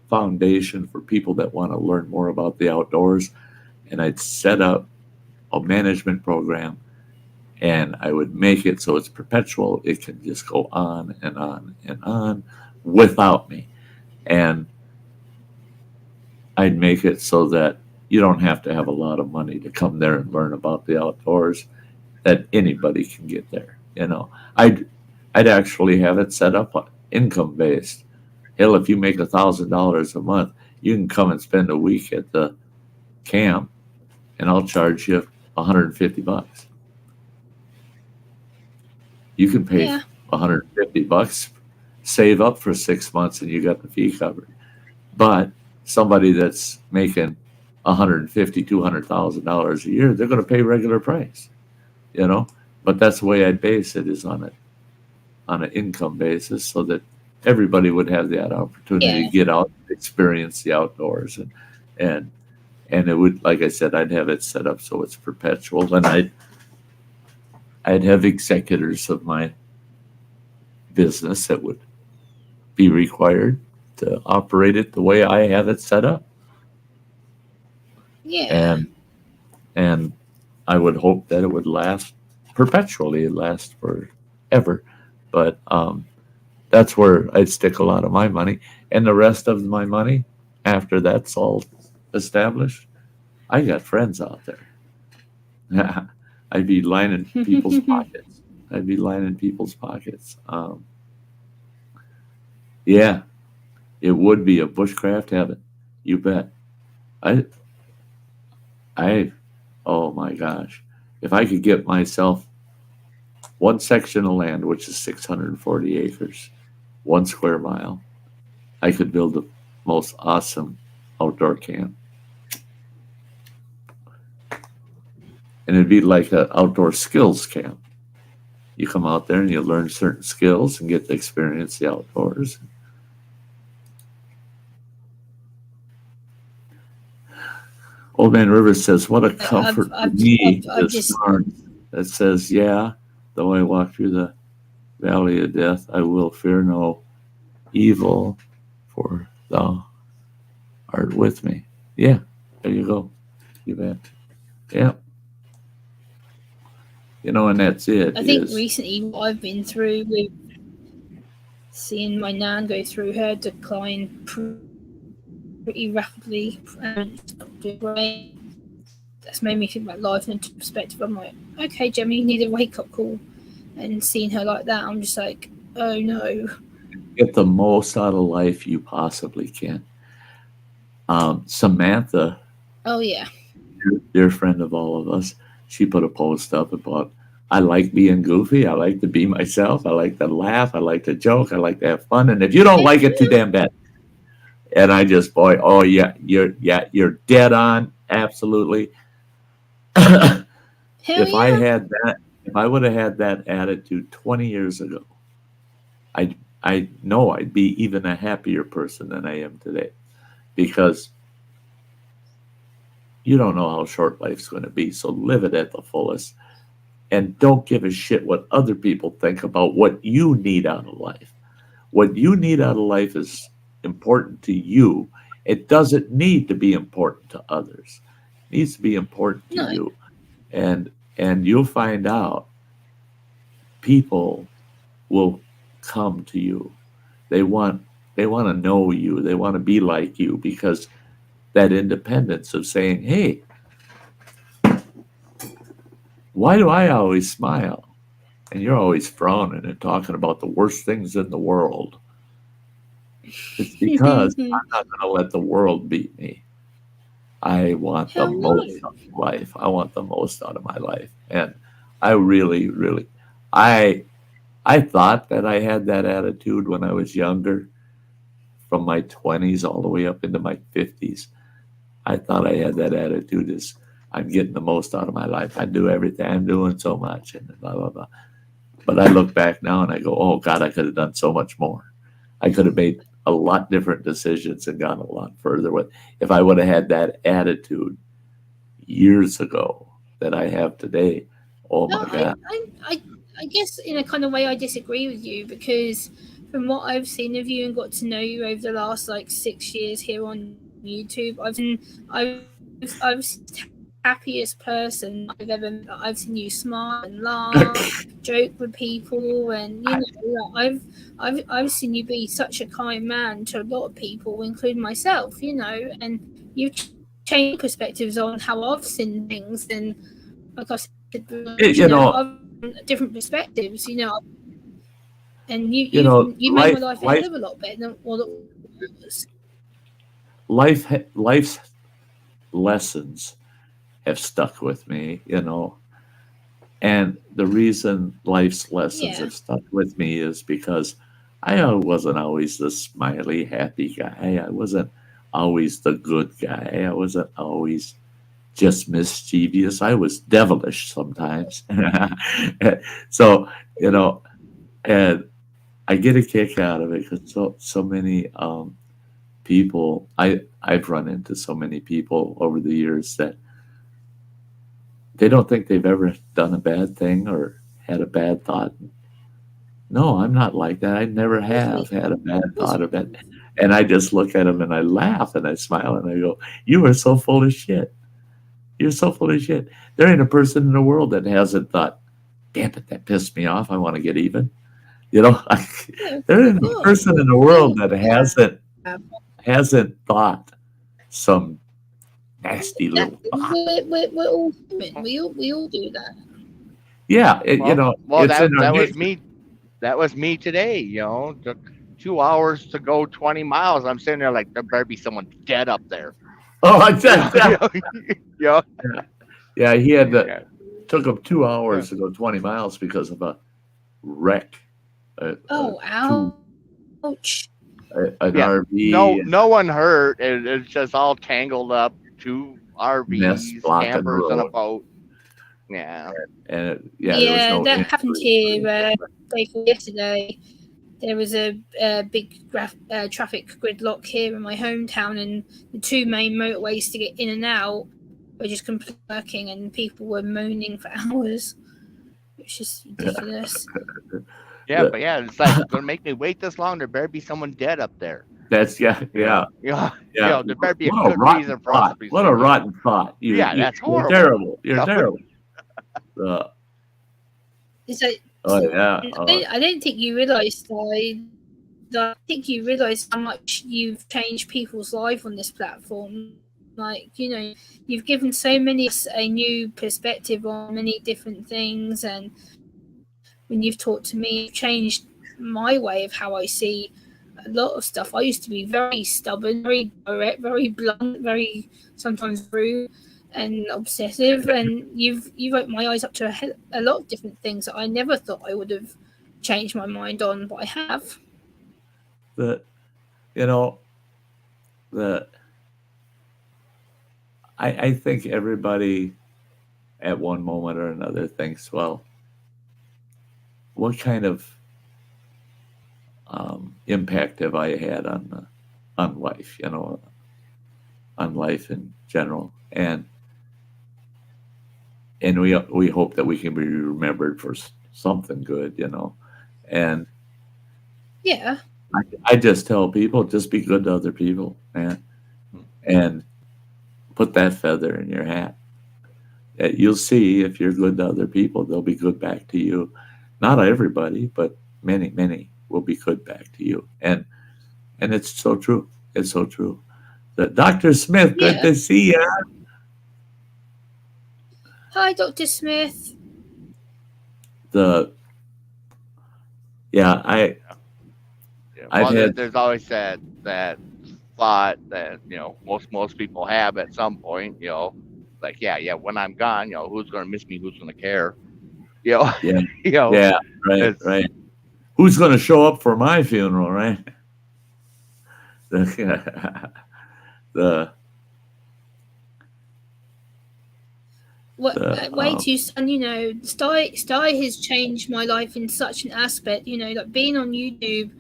foundation for people that want to learn more about the outdoors. And I'd set up a management program, and I would make it so it's perpetual. It can just go on and on and on without me. And I'd make it so that you don't have to have a lot of money to come there and learn about the outdoors, that anybody can get there. I'd actually have it set up income based. Hell, if you make $1,000 a month, you can come and spend a week at the camp, and I'll charge you $150. You can pay $150, save up for 6 months, and you got the fee covered. But somebody that's making $150,000, $200,000 a year, they're going to pay regular price, But that's the way I'd base it, is on an income basis, so that everybody would have that opportunity to get out and experience the outdoors, and it would, like I said, I'd have it set up so it's perpetual, and I'd have executors of my business that would be required to operate it the way I have it set up. Yeah. And I would hope that it would last perpetually, last forever. But that's where I'd stick a lot of my money. And the rest of my money, after that's all established, I got friends out there. I'd be lining people's pockets. I'd be lining people's pockets. Yeah, it would be a bushcraft heaven. You bet. I, I, oh my gosh. If I could get myself one section of land, which is 640 acres, 1 square mile, I could build the most awesome outdoor camp. And it'd be like an outdoor skills camp. You come out there and you learn certain skills and get to experience the outdoors. Old Man Rivers says, what a comfort for me, this snark that says, yeah, though I walk through the valley of death, I will fear no evil, for thou art with me. Yeah, there you go. You bet. Yeah. You know, and that's it. I think recently what I've been through with seeing my nan go through her decline pretty rapidly, and that's made me think about life in a perspective. I'm like, okay, Gemma, you need a wake-up call. And seeing her like that, I'm just like, oh no. Get the most out of life you possibly can. Samantha, oh yeah, dear friend of all of us, she put a post up about, I like being goofy. I like to be myself. I like to laugh. I like to joke. I like to have fun. And if you don't like it, too damn bad. And I just, boy, oh yeah, you're dead on. Absolutely. If I would have had that attitude 20 years ago, I know I'd be even a happier person than I am today, because you don't know how short life's going to be. So live it at the fullest, and don't give a shit what other people think about what you need out of life. What you need out of life is important to you. It doesn't need to be important to others. It needs to be important to you. And you'll find out people will come to you. They want to know you. They want to be like you, because that independence of saying, hey, why do I always smile and you're always frowning and talking about the worst things in the world? It's because I'm not going to let the world beat me. I want the most out of life. I want the most out of my life. And I really, really, I thought that I had that attitude when I was younger, from my 20s all the way up into my 50s. I thought I had that attitude as I'm getting the most out of my life. I do everything. I'm doing so much and blah, blah, blah. But I look back now and I go, oh, God, I could have done so much more. I could have made a lot different decisions and gone a lot further with. If I would have had that attitude years ago that I have today, oh my God. I guess in a kind of way I disagree with you, because from what I've seen of you and got to know you over the last 6 years here on YouTube, I've seen the happiest person I've ever met. I've seen you smile and laugh, joke with people, and I've seen you be such a kind man to a lot of people, including myself, and you've changed perspectives on how I've seen things, and like I said, I've different perspectives, and you made my life a hell of a lot better than what it was. Life's lessons have stuck with me, and the reason life's lessons have stuck with me is because I wasn't always the smiley, happy guy. I wasn't always the good guy. I wasn't always just mischievous. I was devilish sometimes. So, and I get a kick out of it because so many people, I've run into so many people over the years that they don't think they've ever done a bad thing or had a bad thought. No, I'm not like that. I never have had a bad thought of it. And I just look at them and I laugh and I smile and I go, you are so full of shit. You're so full of shit. There ain't a person in the world that hasn't thought, damn it, that pissed me off. I want to get even. There ain't a person in the world that hasn't thought some nasty little fox. We're all human. We all do that. Yeah, well, it's in our that was nature. me. That was me today. Took 2 hours to go 20 miles. I'm sitting there like there better be someone dead up there. Oh, Yeah, yeah. He had yeah. took him 2 hours to go 20 miles because of a wreck. Ouch. An Yeah. RV No one hurt. It's just all tangled up. Two mess RVs, blocking the campers, and a road. boat. Yeah. And there was no that happened injury. here day before yesterday. There was a big traffic gridlock here in my hometown, and the two main motorways to get in and out were just completely working, and people were moaning for hours, which is ridiculous. Yeah, but yeah, it's like gonna make me wait this long. There better be someone dead up there. That's Yeah. There better be a What good rotten reason for us thought. to be. What a rotten thought. That's horrible. You're terrible. You're No. terrible. So, I don't think you realise, I think you realise how much you've changed people's life on this platform. Like, you've given so many us a new perspective on many different things, and when you've talked to me, you've changed my way of how I see a lot of stuff. I used to be very stubborn, very direct, very blunt, very sometimes rude and obsessive, and you've opened my eyes up to a lot of different things that I never thought I would have changed my mind on, but I have. I think everybody at one moment or another thinks, well, what kind of impact have I had on life, on life in general, and we hope that we can be remembered for something good, and yeah, I just tell people, just be good to other people, man, and put that feather in your hat. You'll see if you're good to other people, they'll be good back to you. Not everybody, but many will be good back to you. And it's so true. It's so true. Dr. Smith, good to see you. Hi, Dr. Smith. There's always that thought that most people have at some point, like when I'm gone, who's going to miss me, who's going to care, right. Who's going to show up for my funeral, right? Way too son, Sty has changed my life in such an aspect, like being on YouTube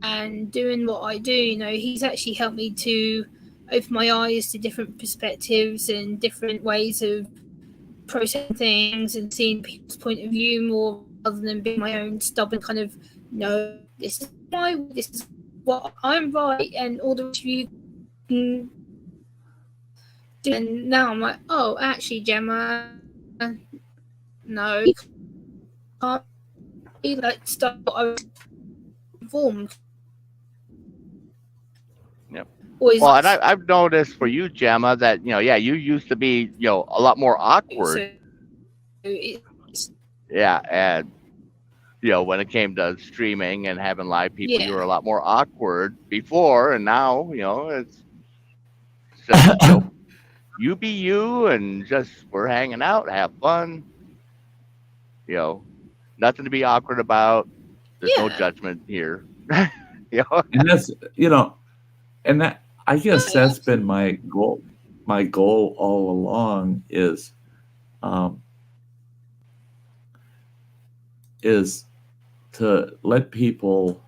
and doing what I do, he's actually helped me to open my eyes to different perspectives and different ways of processing things and seeing people's point of view more rather than being my own stubborn kind of, no, this is what I'm right, and all the rest of you can do. And now I'm like, oh, actually, Gemma, no, you can't be like stuff I was informed. Yep. Well, and I've noticed for you, Gemma, that you used to be a lot more awkward. And when it came to streaming and having live people, you were a lot more awkward before, and now it's just you be you, and just we're hanging out, have fun. Nothing to be awkward about. There's no judgment here. And that's and that, I guess that's been my goal. My goal all along is to let people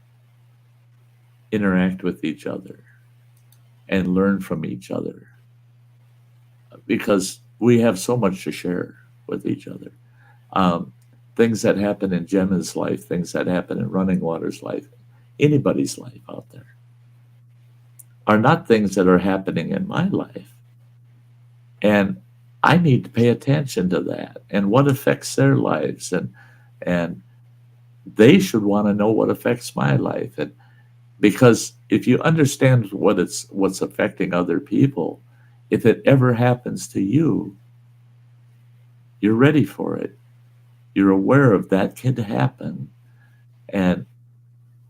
interact with each other and learn from each other, because we have so much to share with each other. Things that happen in Gemma's life, things that happen in Running Water's life, anybody's life out there, are not things that are happening in my life. And I need to pay attention to that and what affects their lives, and they should want to know what affects my life. And because if you understand what's affecting other people, if it ever happens to you, you're ready for it. You're aware of that could happen. And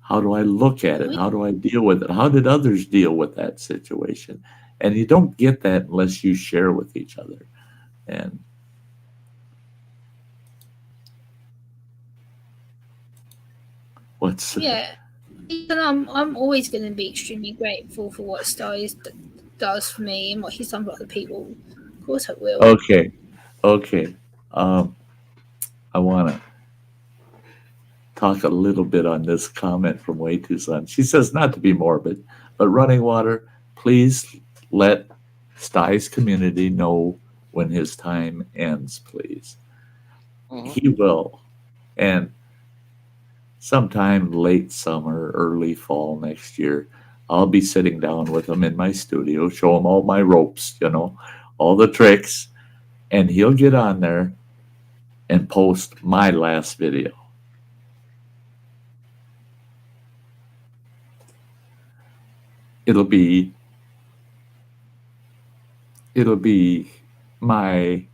how do I look at it? How do I deal with it? How did others deal with that situation? And you don't get that unless you share with each other. And what's yeah. And I'm always going to be extremely grateful for what Sty does for me and what he's done for other people. Of course, I will. okay. I want to talk a little bit on this comment from Way Too Sun. She says, not to be morbid, but running water, please let Sty's community know when his time ends, please. He will. And sometime late summer, early fall next year, I'll be sitting down with him in my studio, show him all my ropes, all the tricks, and he'll get on there and post my last video. It'll be my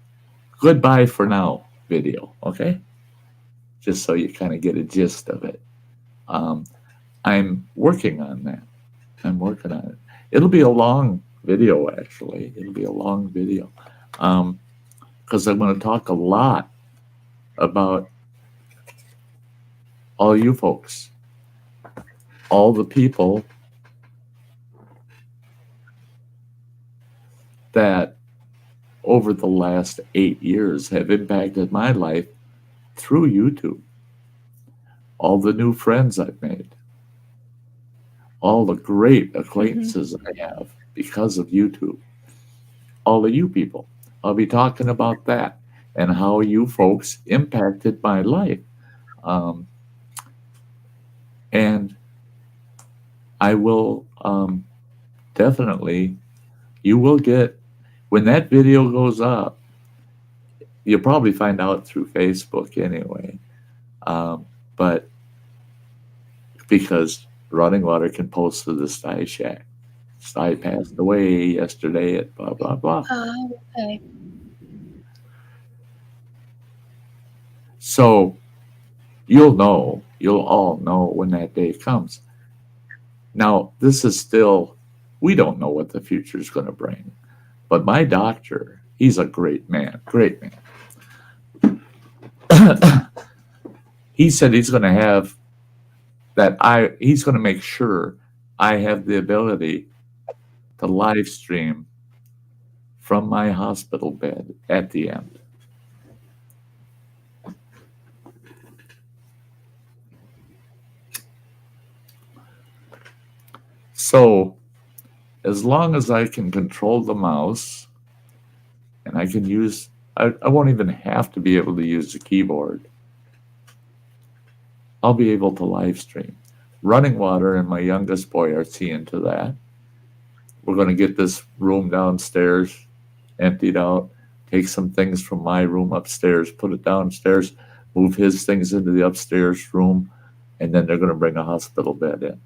goodbye for now video, okay? Just so you kind of get a gist of it. I'm working on that. It'll be a long video, actually. It'll be a long video. Because I'm going to talk a lot about all you folks, all the people that over the last 8 years have impacted my life through YouTube. All the new friends I've made, all the great acquaintances I have because of YouTube, all of you people. I'll be talking about that and how you folks impacted my life. And I will definitely, you will get, when that video goes up, you'll probably find out through Facebook anyway. But because Running Water can post to the Sty Shack. Sty passed away yesterday at blah, blah, blah. Okay. So you'll all know when that day comes. Now, this is still, we don't know what the future is going to bring. But my doctor, he's a great man. He said he's going to have he's going to make sure I have the ability to live stream from my hospital bed at the end. So, as long as I can control the mouse and I can use, I won't even have to be able to use the keyboard. I'll be able to live stream. Running Water and my youngest boy are seeing to that. We're going to get this room downstairs emptied out, take some things from my room upstairs, put it downstairs, move his things into the upstairs room, and then they're going to bring a hospital bed in.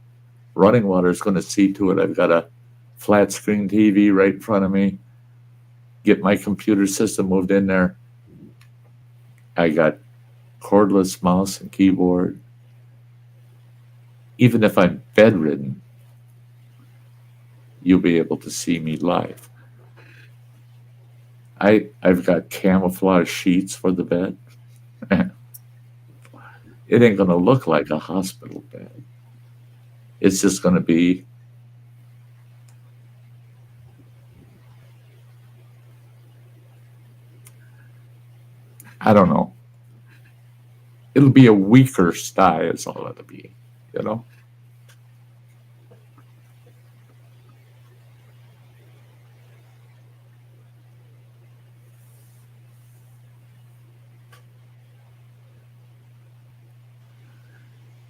Running Water is going to see to it. I've got a flat screen TV right in front of me. Get my computer system moved in there. I got cordless mouse and keyboard. Even if I'm bedridden, you'll be able to see me live. I've got camouflage sheets for the bed. It ain't going to look like a hospital bed. It's just going to be I don't know. It'll be a weaker Sty is all it'll be,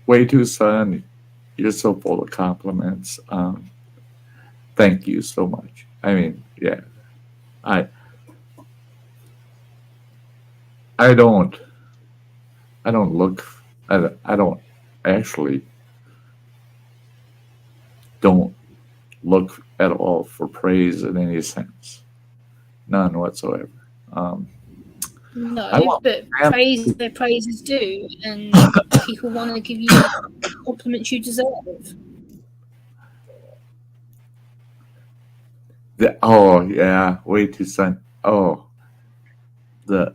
Way Too Sun, you're so full of compliments. Thank you so much. I mean, yeah, I don't look, I don't actually don't look at all for praise in any sense. none whatsoever. No, I want but Sam praise to- where praise is due, and people want to give you the compliments you deserve. oh yeah, way too soon. Oh, the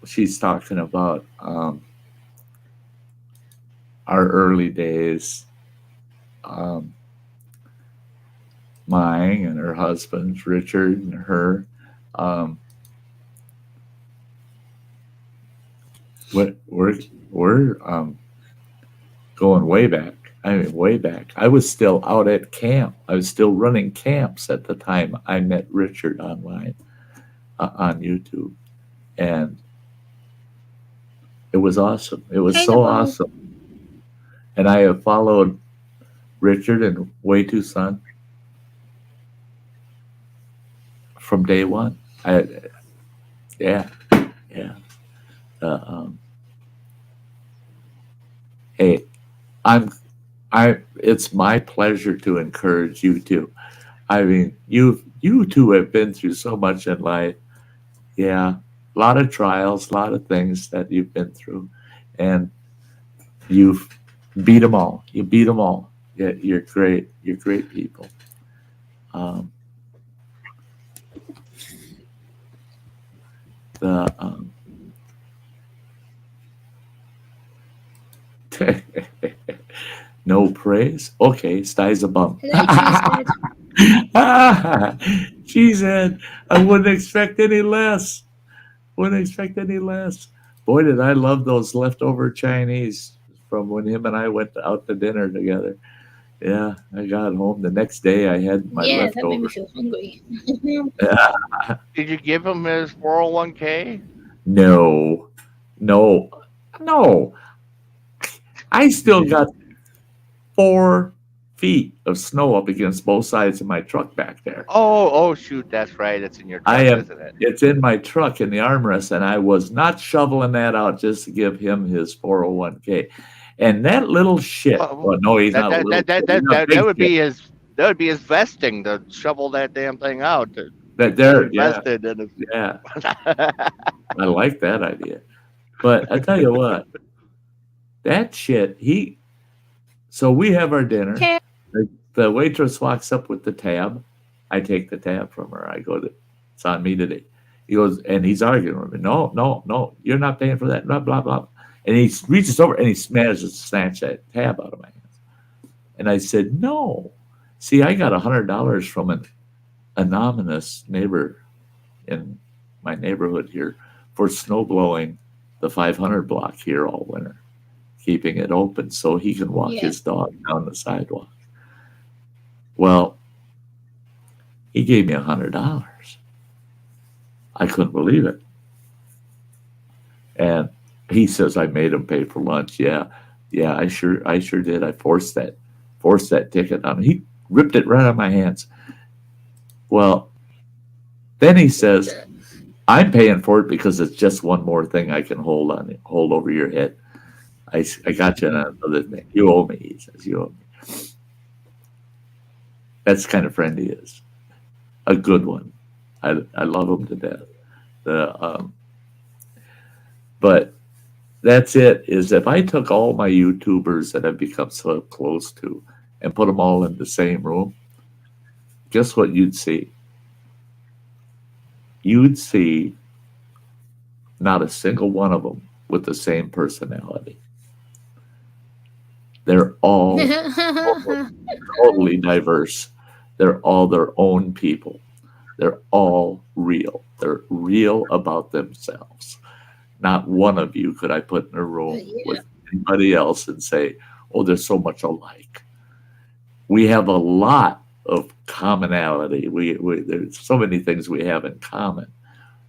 she's talking about our early days, um, mine and her husband's, Richard and her. Um, we're going way back. I mean, way back. I was still out at camp. I was still running camps at the time I met Richard online on YouTube, and it was awesome. It was so awesome. And I have followed Richard and Way Too Son from day one. Yeah. Hey, it's my pleasure to encourage you too. I mean, you two have been through so much in life. Yeah, a lot of trials, a lot of things that you've been through, and you've beat them all. You beat them all. Yeah, you're great. You're great people. The no praise. Okay, Sty's a bum. She said, I wouldn't expect any less. Wouldn't expect any less. Boy, did I love those leftover Chinese from when him and I went out to dinner together. Yeah, I got home the next day. I had my Yeah, that made me leftovers. feel hungry. Did you give him his 401k? No. I still got 4 feet of snow up against both sides of my truck back there. Oh, shoot, that's right. It's in your truck, isn't it? It's in my truck in the armrest, and I was not shoveling that out just to give him his 401k. And that little shit. Well, no, he's not a little. That would be his vesting to shovel that damn thing out. Invested in it. Yeah. I like that idea. But I tell you what, that shit, so we have our dinner. Okay. The waitress walks up with the tab. I take the tab from her. I go, it's on me today. He goes, and he's arguing with me. No, you're not paying for that. Blah, blah, blah. And he reaches over and he manages to snatch that tab out of my hands. And I said, no. See, I got $100 from an anonymous neighbor in my neighborhood here for snow blowing the 500 block here all winter, keeping it open so he can walk his dog down the sidewalk. Well, he gave me $100. I couldn't believe it. And he says I made him pay for lunch. Yeah, I sure did. I forced that ticket on him. He ripped it right out of my hands. Well, then he says, I'm paying for it because it's just one more thing I can hold over your head. I got you another thing. You owe me, he says. You owe me. That's the kind of friend he is. A good one. I love him to death. But that's it, is if I took all my YouTubers that I've become so close to and put them all in the same room, guess what you'd see? You'd see not a single one of them with the same personality. They're all totally diverse. They're all their own people. They're all real. They're real about themselves. Not one of you could I put in a room with anybody else and say, oh, they're so much alike. We have a lot of commonality. There's so many things we have in common,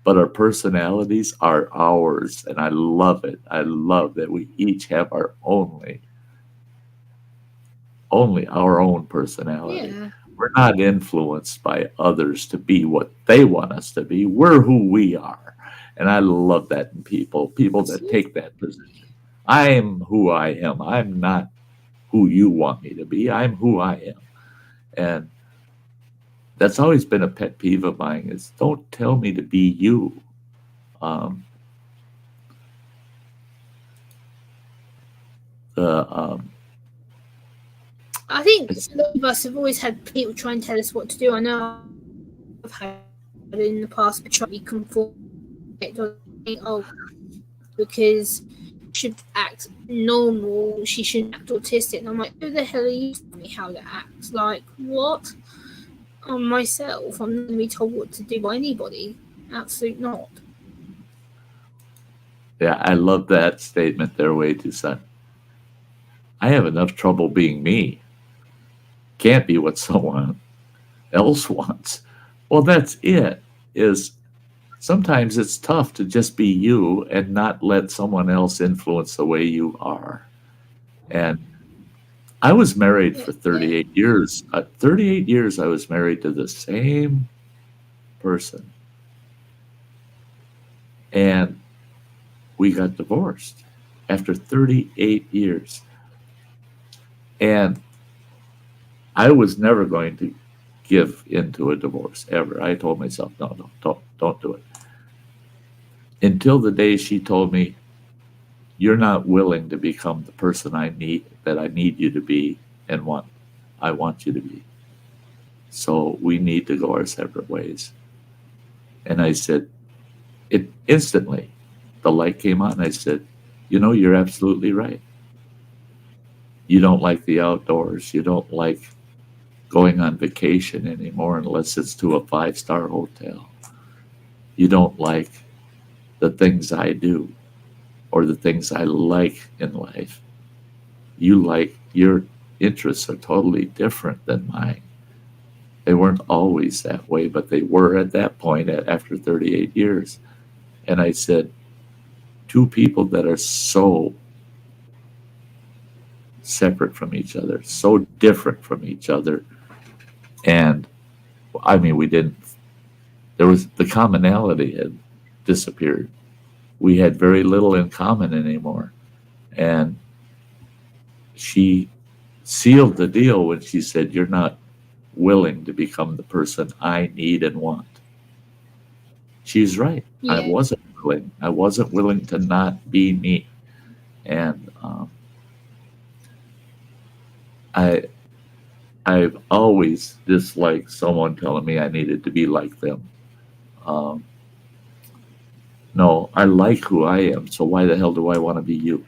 but our personalities are ours, and I love it. I love that we each have our only our own personality. Yeah. We're not influenced by others to be what they want us to be. We're who we are, and I love that in people that take that position. I'm who I am. I'm not who you want me to be. I'm who I am. And that's always been a pet peeve of mine is don't tell me to be you. Um, the I think a lot of us have always had people try and tell us what to do. I know I've had in the past try to conform because she should act normal, she shouldn't act autistic. And I'm like, who the hell are you telling me how to act? Like, what? On myself, I'm not going to be told what to do by anybody. Absolutely not. Yeah, I love that statement there, way too, son. I have enough trouble being me. Can't be what someone else wants. Well, that's it. Is sometimes it's tough to just be you and not let someone else influence the way you are. And I was married for 38 years. 38 years I was married to the same person. And we got divorced after 38 years. And I was never going to give into a divorce ever. I told myself, no, don't do it. Until the day she told me, you're not willing to become the person I need you to be and I want you to be. So we need to go our separate ways. And I said, it instantly, the light came on. I said, you're absolutely right. You don't like the outdoors. You don't like going on vacation anymore unless it's to a 5-star hotel. You don't like the things I do or the things I like in life. Your interests are totally different than mine. They weren't always that way, but they were at that point after 38 years. And I said, two people that are so separate from each other, so different from each other. And I mean, the commonality had disappeared. We had very little in common anymore. And she sealed the deal when she said, you're not willing to become the person I need and want. She's right. Yeah. I wasn't willing. I wasn't willing to not be me. And I've always disliked someone telling me I needed to be like them. No, I like who I am, so why the hell do I want to be you?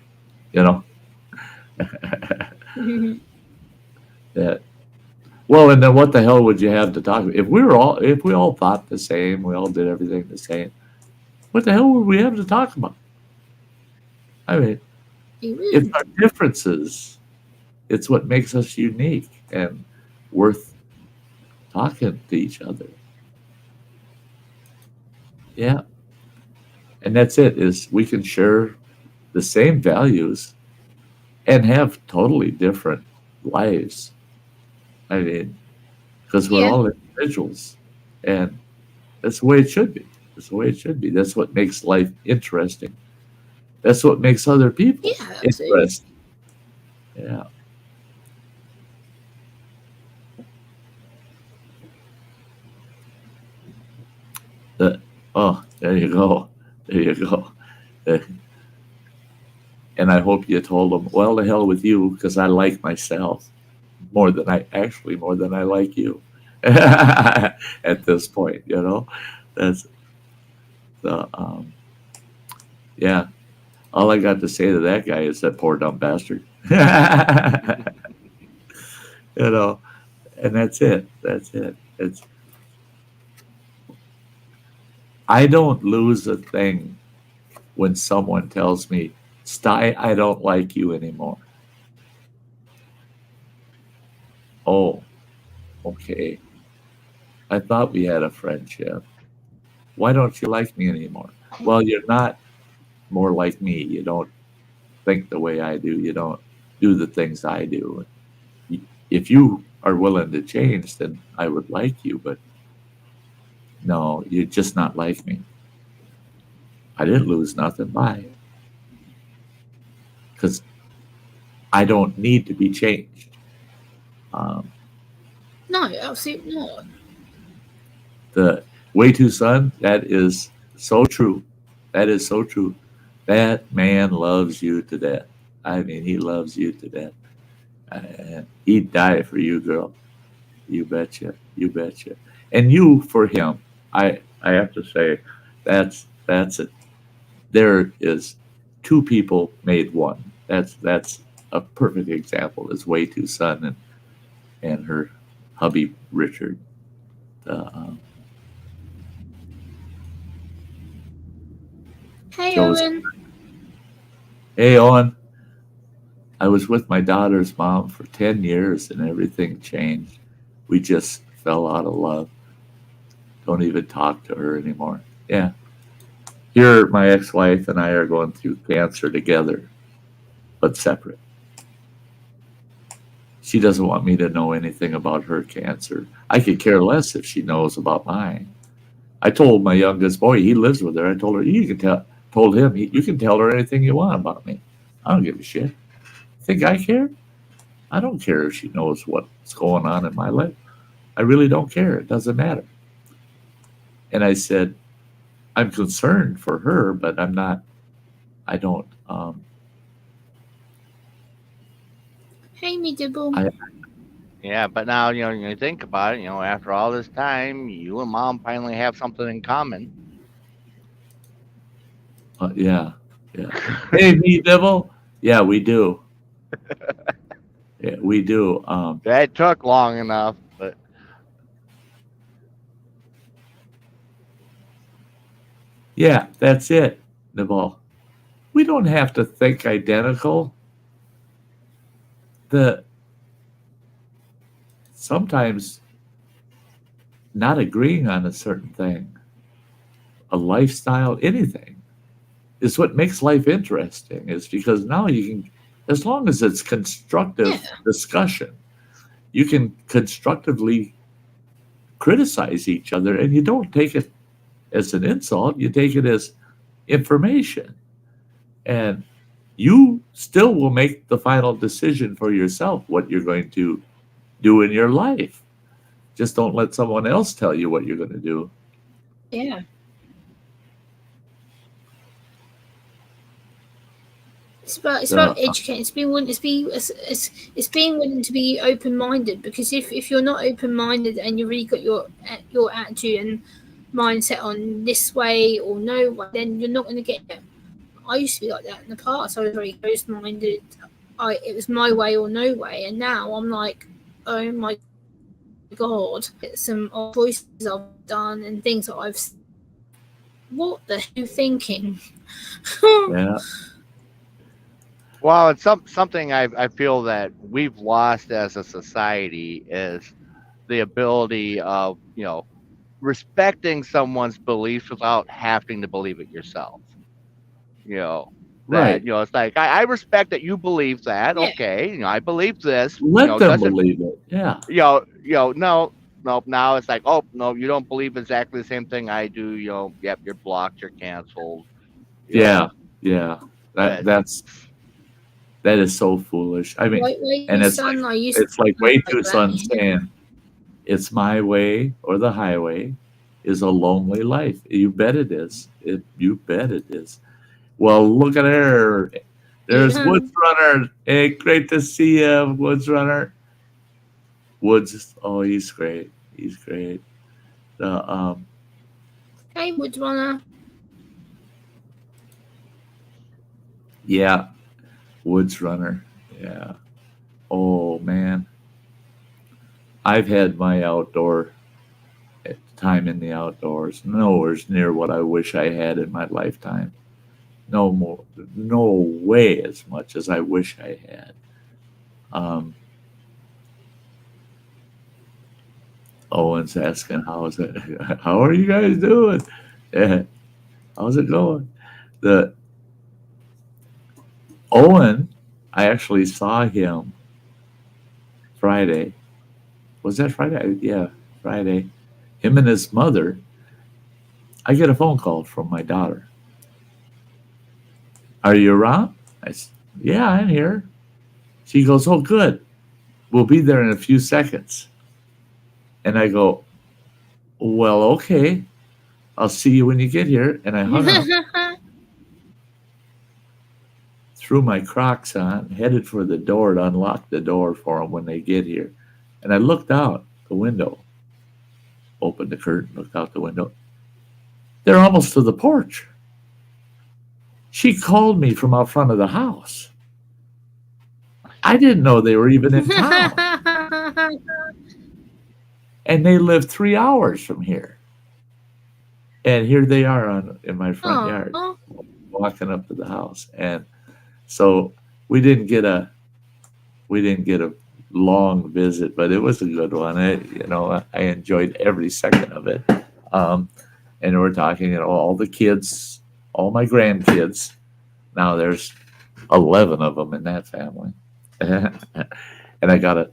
That. Well, and then what the hell would you have to talk about? If we all thought the same, we all did everything the same, what the hell would we have to talk about? I mean, it's our differences. It's what makes us unique and worth talking to each other. Yeah. And that's it, is we can share the same values and have totally different lives. I mean, because we're all individuals. And that's the way it should be. That's the way it should be. That's what makes life interesting. That's what makes other people interesting. Yeah. There you go. There you go. And I hope you told them, well, the hell with you, because I like myself more than I like you. At this point, that's the yeah. All I got to say to that guy is that poor dumb bastard. And that's it. That's it. I don't lose a thing when someone tells me, Sty, I don't like you anymore. Oh, okay. I thought we had a friendship. Why don't you like me anymore? Well, you're not more like me. You don't think the way I do. You don't do the things I do. If you are willing to change, then I would like you, but no, you're just not like me. I didn't lose nothing by it. Because I don't need to be changed. No, absolutely not. The way too son, that is so true. That is so true. That man loves you to death. I mean, he loves you to death. He'd die for you, girl. You betcha. You betcha. And you for him. I have to say, that's it. There is two people made one. That's a perfect example. Is way too son and her hubby Richard. Uh, Hey, Joseph. Owen. Hey, Owen. I was with my daughter's mom for 10 years and everything changed. We just fell out of love. Don't even talk to her anymore. Yeah. Here, my ex wife and I are going through cancer together, but separate. She doesn't want me to know anything about her cancer. I could care less if she knows about mine. I told my youngest boy, he lives with her. I told her, told him, you can tell her anything you want about me. I don't give a shit. Think I care? I don't care if she knows what's going on in my life. I really don't care. It doesn't matter. And I said, I'm concerned for her, but I'm not, I don't, Hey, me dibble. Yeah, but now, you think about it, after all this time, you and mom finally have something in common. Yeah. Hey, me devil. Yeah, we do. Yeah, we do. That took long enough, but Yeah, that's it, Nibble. We don't have to think identical. Sometimes not agreeing on a certain thing, a lifestyle, anything, is what makes life interesting. Is because now you can, as long as it's constructive discussion, you can constructively criticize each other, and you don't take it as an insult. You take it as information, and you still will make the final decision for yourself what you're going to do in your life. Just don't let someone else tell you what you're going to do. Yeah. It's about educating. It's being willing to be open minded, because if you're not open minded and you really got your attitude and mindset on this way or no way, then you're not going to get it. I used to be like that in the past. I was very closed minded. It was my way or no way, and now I'm like, oh my god, some choices I've done and things that I've. What the hell are you thinking? Yeah. Well, it's something I feel that we've lost as a society is the ability of, respecting someone's beliefs without having to believe it yourself. Right. It's like, I respect that you believe that. Yeah. Okay. I believe this. Let them believe it. Yeah. No. Now it's like, oh, no, you don't believe exactly the same thing I do. Yep, you're blocked, you're canceled. Yeah. That is so foolish. I mean, and it's like way too son saying, it's my way or the highway is a lonely life. You bet it is. You bet it is. Well, look at her. There's Woods Runner. Hey, great to see you, Woods Runner. Woods, oh, he's great. He's great. Hey, Woods Runner. Yeah. Woods Runner. Yeah. Oh, man. I've had my outdoor time in the outdoors nowhere near what I wish I had in my lifetime. No way as much as I wish I had. Owen's asking, how are you guys doing? Yeah. How's it going? Owen, I actually saw him Friday. Was that Friday? Yeah, Friday. Him and his mother. I get a phone call from my daughter. Are you around? I said, yeah, I'm here. She goes, oh, good. We'll be there in a few seconds. And I go, well, okay. I'll see you when you get here. And I hung up, threw my Crocs on, headed for the door to unlock the door for them when they get here. And I looked out the window, opened the curtain, looked out the window. They're almost to the porch. She called me from out front of the house. I didn't know they were even in town. And they live 3 hours from here. And here they are in my front yard, walking up to the house. And so we didn't get a long visit, but it was a good one. I enjoyed every second of it. And we're talking, all the kids, all my grandkids. Now there's 11 of them in that family. And I got a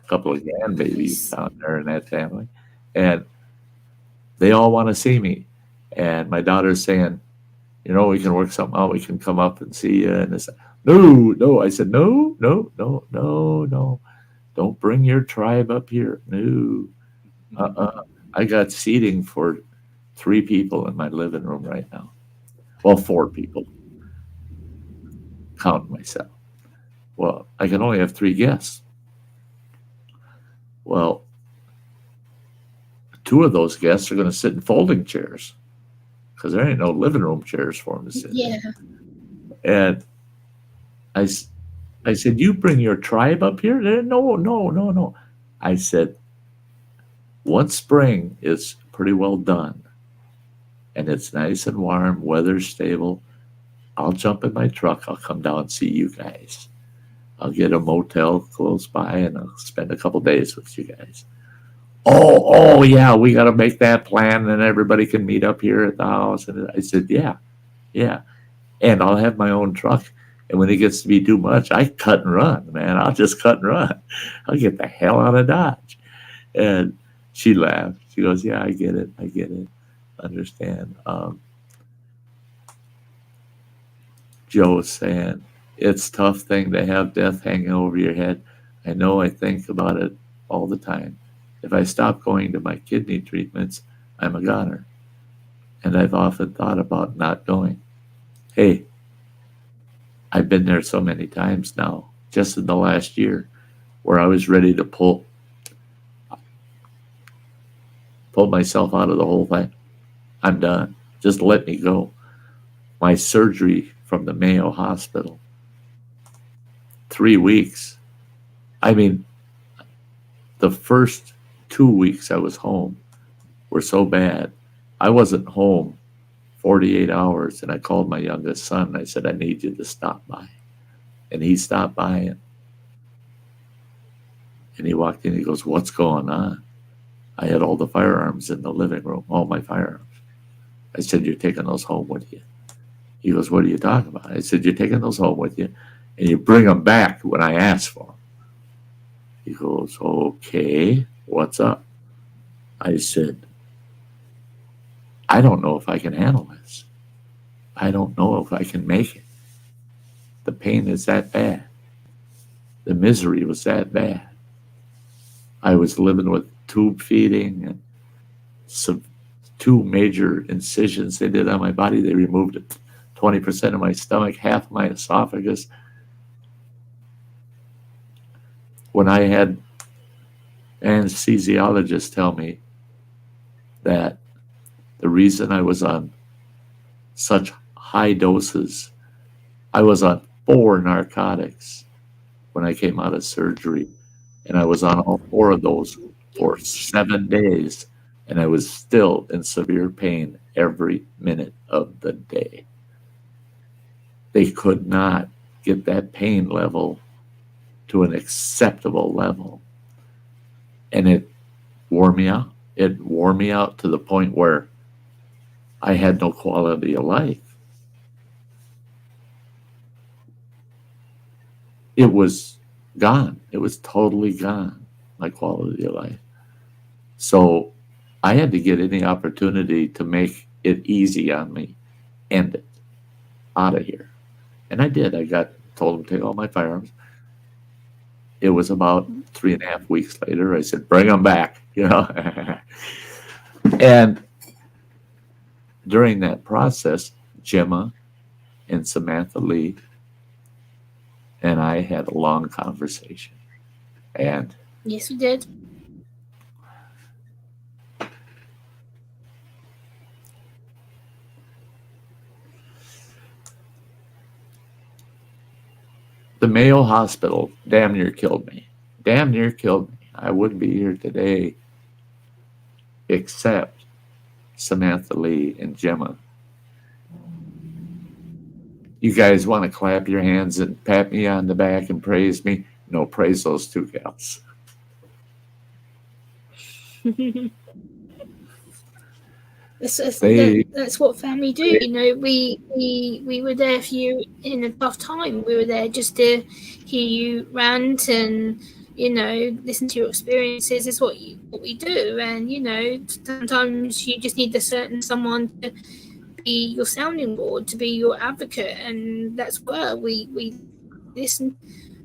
couple of grandbabies down there in that family. And they all want to see me. And my daughter's saying, we can work something out. We can come up and see you. And it's no. I said, no. Don't bring your tribe up here. No. I got seating for 3 people in my living room right now. Well, 4 people. Counting myself. Well, I can only have 3 guests. Well, 2 of those guests are going to sit in folding chairs because there ain't no living room chairs for them to sit in. And I said, you bring your tribe up here? No. I said, once spring is pretty well done and it's nice and warm, weather's stable, I'll jump in my truck. I'll come down and see you guys. I'll get a motel close by and I'll spend a couple days with you guys. Oh, yeah, we got to make that plan and everybody can meet up here at the house. And I said, yeah. And I'll have my own truck. And when it gets to be too much, I cut and run, man. I'll just cut and run. I'll get the hell out of Dodge. And she laughed. She goes, yeah, I get it. Understand. Joe's saying, it's a tough thing to have death hanging over your head. I know, I think about it all the time. If I stop going to my kidney treatments, I'm a goner. And I've often thought about not going. Hey, I've been there so many times now, just in the last year, where I was ready to pull myself out of the whole thing. I'm done. Just let me go. My surgery from the Mayo Hospital, 3 weeks. I mean, the first 2 weeks I was home were so bad. I wasn't home 48 hours, and I called my youngest son, and I said, I need you to stop by. And he stopped by, and he walked in, he goes, what's going on? I had all the firearms in the living room, all my firearms. I said, you're taking those home with you. He goes, what are you talking about? I said, you're taking those home with you, and you bring them back when I ask for them. He goes, okay, what's up? I said, I don't know if I can handle this. I don't know if I can make it. The pain is that bad. The misery was that bad. I was living with tube feeding and some 2 major incisions they did on my body. They removed 20% of my stomach, half of my esophagus. When I had anesthesiologists tell me that the reason I was on such high doses, I was on 4 narcotics when I came out of surgery, and I was on all 4 of those for 7 days, and I was still in severe pain every minute of the day. They could not get that pain level to an acceptable level, and it wore me out. It wore me out to the point where I had no quality of life. It was gone. It was totally gone, my quality of life. So I had to get any opportunity to make it easy on me, end it, out of here. And I did. Told them to take all my firearms. It was about 3.5 weeks later. I said, bring them back, And during that process, Gemma and Samantha Lee and I had a long conversation. And yes, we did. the Mayo Hospital damn near killed me. Damn near killed me. I wouldn't be here today except Samantha Lee and Gemma. You guys want to clap your hands and pat me on the back and praise me? No, praise those two gals. That's what family do. You know, we were there for you in a tough time. We were there just to hear you rant and, you know, listen to your experiences. Is what we do. And, you know, sometimes you just need a certain someone to be your sounding board, to be your advocate, and that's where we listened.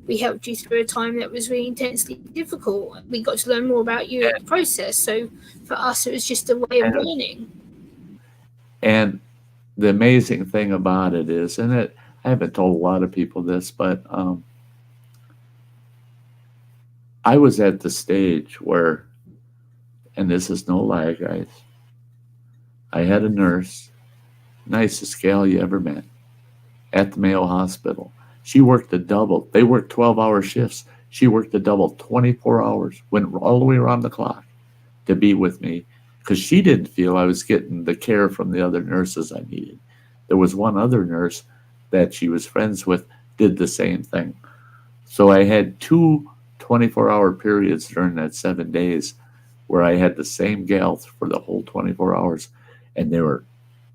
We helped you through a time that was really intensely difficult. We got to learn more about you in the process. So for us, it was just a way of learning. And the amazing thing about it is, and I haven't told a lot of people this, but I was at the stage where, and this is no lie, guys, I had a nurse, nicest gal you ever met, at the Mayo Hospital. She worked the double. They worked 12-hour shifts. She worked the double, 24 hours, went all the way around the clock to be with me because she didn't feel I was getting the care from the other nurses I needed. There was one other nurse that she was friends with, did the same thing. So I had two 24-hour periods during that 7 days where I had the same gal for the whole 24 hours, and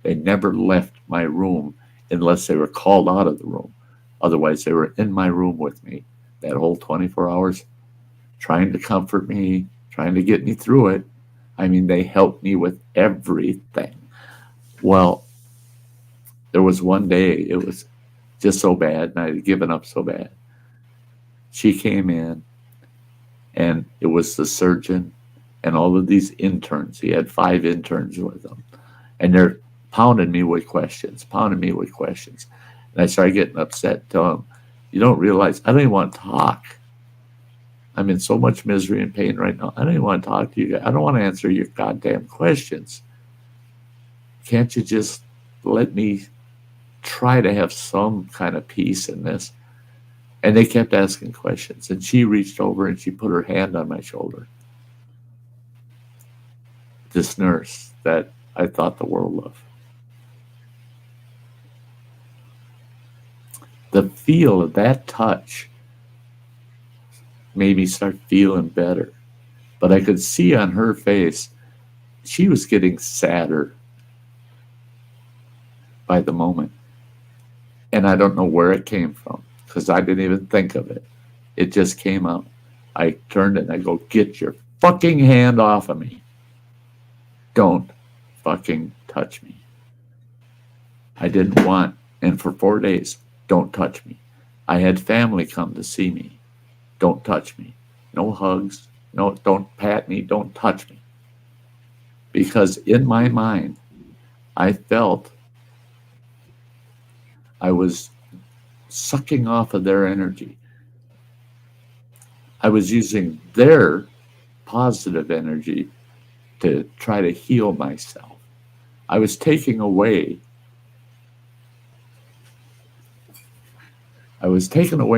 they never left my room unless they were called out of the room. Otherwise, they were in my room with me that whole 24 hours, trying to comfort me, trying to get me through it. I mean, they helped me with everything. Well, there was one day, it was just so bad, and I had given up so bad. She came in, and it was the surgeon and all of these interns. He had 5 interns with him, and they're pounding me with questions. And I started getting upset, telling them, you don't realize, I don't even want to talk. I'm in so much misery and pain right now. I don't even want to talk to you guys. I don't want to answer your goddamn questions. Can't you just let me try to have some kind of peace in this? And they kept asking questions. And she reached over and she put her hand on my shoulder. This nurse that I thought the world of. The feel of that touch made me start feeling better. But I could see on her face, she was getting sadder by the moment. And I don't know where it came from, because I didn't even think of it. It just came out. I turned and I go, get your fucking hand off of me. Don't fucking touch me. I didn't want, and for 4 days, don't touch me. I had family come to see me. Don't touch me. No hugs. No, don't pat me. Don't touch me. Because in my mind, I felt I was sucking off of their energy. I was using their positive energy to try to heal myself. I was taking away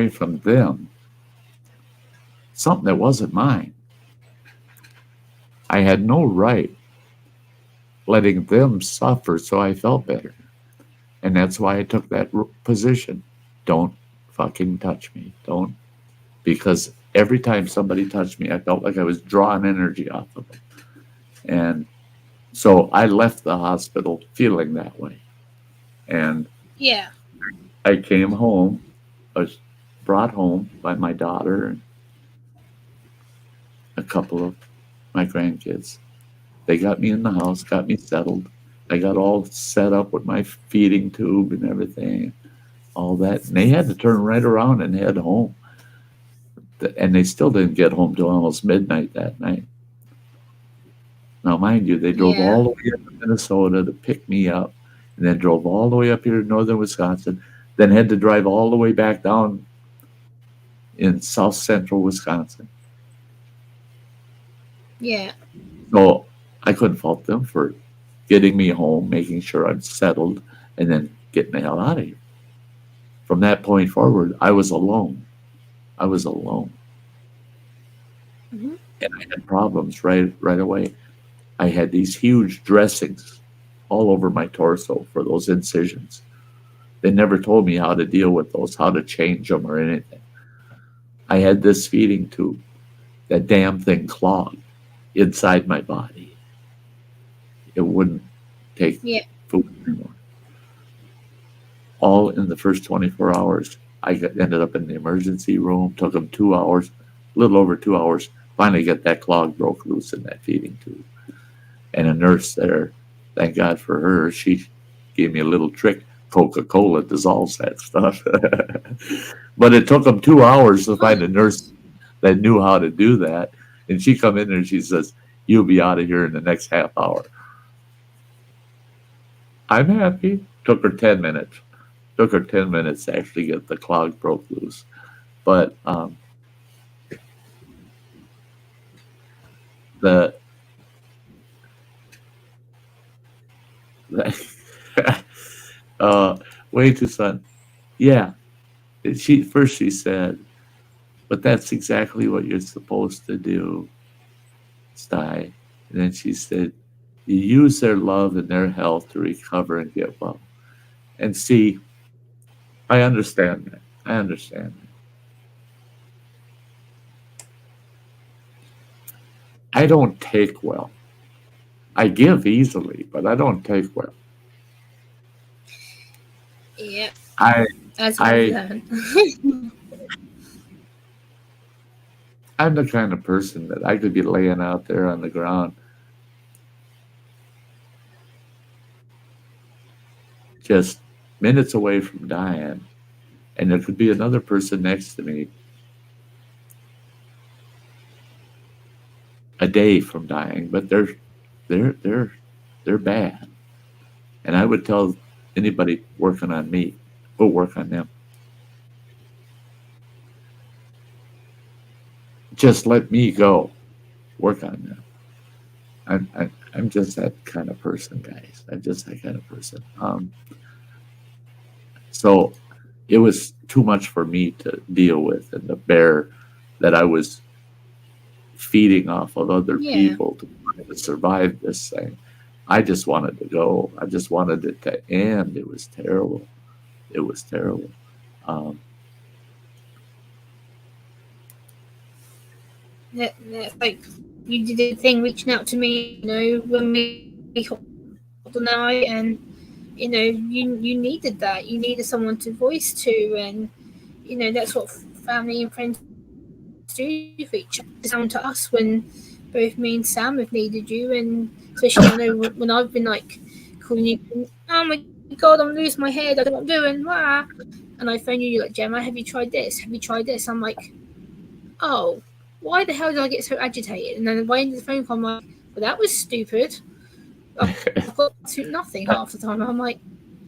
from them something that wasn't mine. I had no right letting them suffer, so I felt better. And that's why I took that position. Don't fucking touch me. Don't. Because every time somebody touched me, I felt like I was drawing energy off of them. And so I left the hospital feeling that way. And yeah, I came home. I was brought home by my daughter and a couple of my grandkids. They got me in the house, got me settled. I got all set up with my feeding tube and everything, all that. And they had to turn right around and head home. And they still didn't get home till almost midnight that night. Now, mind you, they drove all the way up to Minnesota to pick me up, and then drove all the way up here to northern Wisconsin, then had to drive all the way back down in south central Wisconsin. Yeah. So I couldn't fault them for getting me home, making sure I'm settled, and then getting the hell out of here. From that point forward, I was alone. I was alone. Mhm. And I had problems right away. I had these huge dressings all over my torso for those incisions. They never told me how to deal with those, how to change them or anything. I had this feeding tube. That damn thing clogged inside my body. It wouldn't take food anymore. All in the first 24 hours. I ended up in the emergency room. Took them 2 hours, a little over 2 hours. Finally got that clog broke loose in that feeding tube. And a nurse there, thank God for her, she gave me a little trick. Coca-Cola dissolves that stuff. But it took them 2 hours to find a nurse that knew how to do that. And she come in there and she says, "You'll be out of here in the next half hour." I'm happy. Took her 10 minutes. Took her 10 minutes to actually get the clog broke loose. But way too son. Yeah. She said, "But that's exactly what you're supposed to do, Sty." And then she said, "You use their love and their health to recover and get well." And see, I understand that. I understand that. I don't take well. I give easily, but I don't take well. Yeah. I'm the kind of person that I could be laying out there on the ground just minutes away from dying, and there could be another person next to me a day from dying, but they're bad. And I would tell anybody working on me, go work on them. Just let me go work on them. I'm just that kind of person, guys. I'm just that kind of person. So it was too much for me to deal with, and the bear that I was feeding off of other people to try to survive this thing. I just wanted to go. I just wanted it to end. It was terrible. It was terrible. That's like you did a thing reaching out to me, when we got the night, and you needed that. You needed someone to voice to, and that's what family and friends do for each other. Down to us when both me and Sam have needed you, and especially when I've been like calling you, "Oh my God, I'm losing my head. I don't know what I'm doing." Blah. And I phone you, you're like, "Gemma, have you tried this? Have you tried this?" I'm like, "Oh, why the hell did I get so agitated?" And then by the end of the phone call, I'm like, "Well, that was stupid. I've got to nothing half the time." I'm like,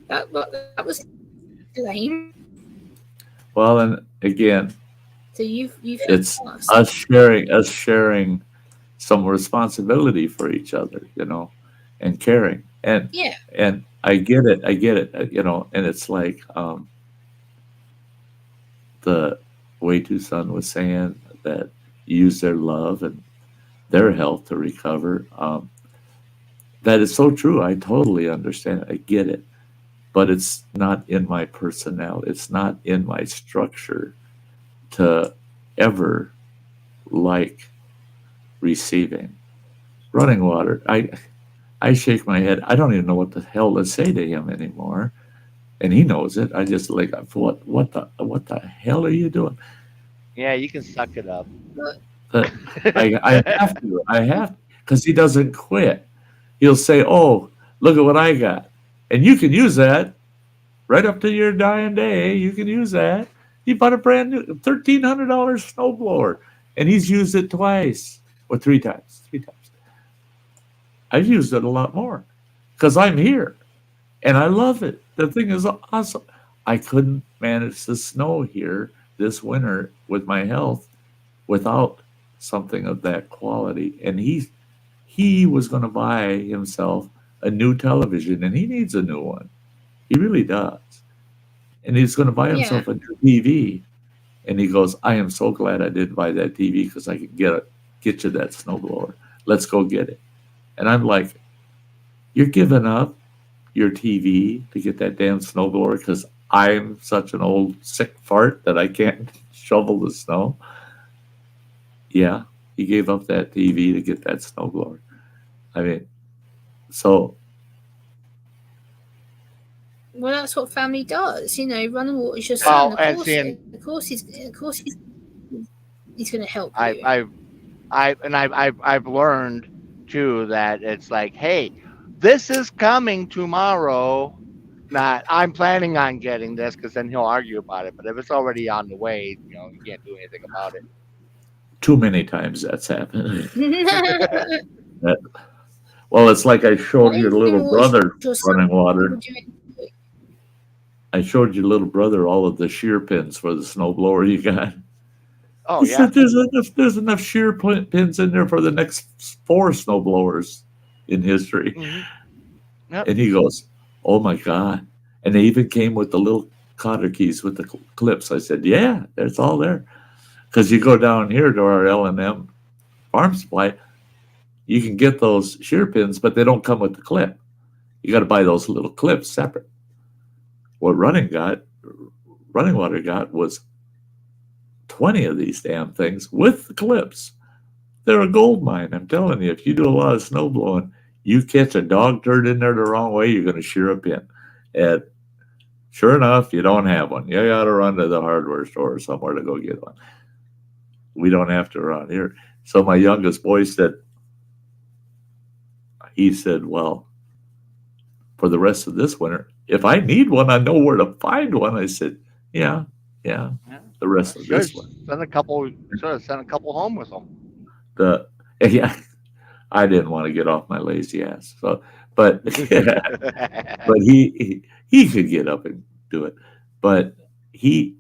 that was lame. Well, and again, so you've it's us sharing some responsibility for each other, and caring. And and I get it, and it's like the way to son was saying that use their love and their health to recover. That is so true. I totally understand. I get it. But it's not in my personnel. It's not in my structure to ever like receiving. Running water. I shake my head. I don't even know what the hell to say to him anymore. And he knows it. I just like, what the hell are you doing? Yeah, you can suck it up. I have, because he doesn't quit. He'll say, "Oh, look at what I got. And you can use that right up to your dying day. You can use that." He bought a brand new $1,300 snowblower, and he's used it twice or three times. I've used it a lot more because I'm here and I love it. The thing is awesome. I couldn't manage the snow here this winter with my health without something of that quality. And he was going to buy himself a new television, and he needs a new one. He really does. And he's going to buy Yeah. himself a new TV. And he goes, I am so glad I didn't buy that TV because I can get you that snowblower. Let's go get it. And I'm like, you're giving up your TV to get that damn snowblower because I'm such an old sick fart that I can't shovel the snow. Yeah, he gave up that TV to get that snowblower. I mean, so. Well, that's what family does, you know. Running water's your Well, son. and Of seeing- course, he's going to help you. I've learned too that it's like, hey, this is coming tomorrow. Not I'm planning on getting this, because then he'll argue about it. But if it's already on the way, you know, you can't do anything about it. Too many times that's happened. Well, it's like I showed your little brother running water. I showed your little brother all of the shear pins for the snowblower you got. Oh, He yeah. said there's enough shear pins in there for the next 4 snowblowers in history. Mm-hmm. Yep. And he goes, oh my God. And they even came with the little cotter keys with the clips. I said, yeah, it's all there. Because you go down here to our L&M farm supply, you can get those shear pins, but they don't come with the clip. You got to buy those little clips separate. What running water got was 20 of these damn things with the clips. They're a gold mine. I'm telling you, if you do a lot of snow blowing, you catch a dog turd in there the wrong way, you're going to shear a pin. And sure enough, you don't have one. You got to run to the hardware store or somewhere to go get one. We don't have to around here. So my youngest boy said, well, for the rest of this winter, if I need one, I know where to find one. I said, yeah. The rest of this one. Send a couple home with them. Yeah, I didn't want to get off my lazy ass. So, but but he could get up and do it, but he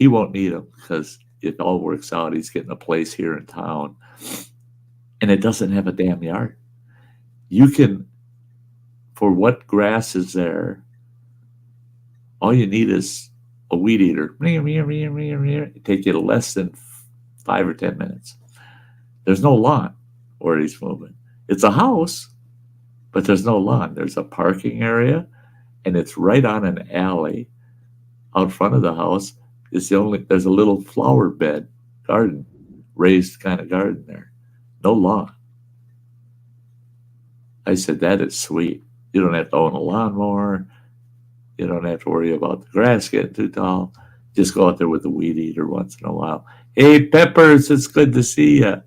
won't need them because it all works out. He's getting a place here in town, and it doesn't have a damn yard. You can, for what grass is there, all you need is a weed eater. It take you less than 5 or 10 minutes. There's no lawn where he's moving. It's a house, but there's no lawn. There's a parking area, and it's right on an alley out front of the house. There's a little flower bed garden, raised kind of garden there. No lawn. I said, that is sweet. You don't have to own a lawnmower. You don't have to worry about the grass getting too tall. Just go out there with the weed eater once in a while. Hey, Peppers, it's good to see you.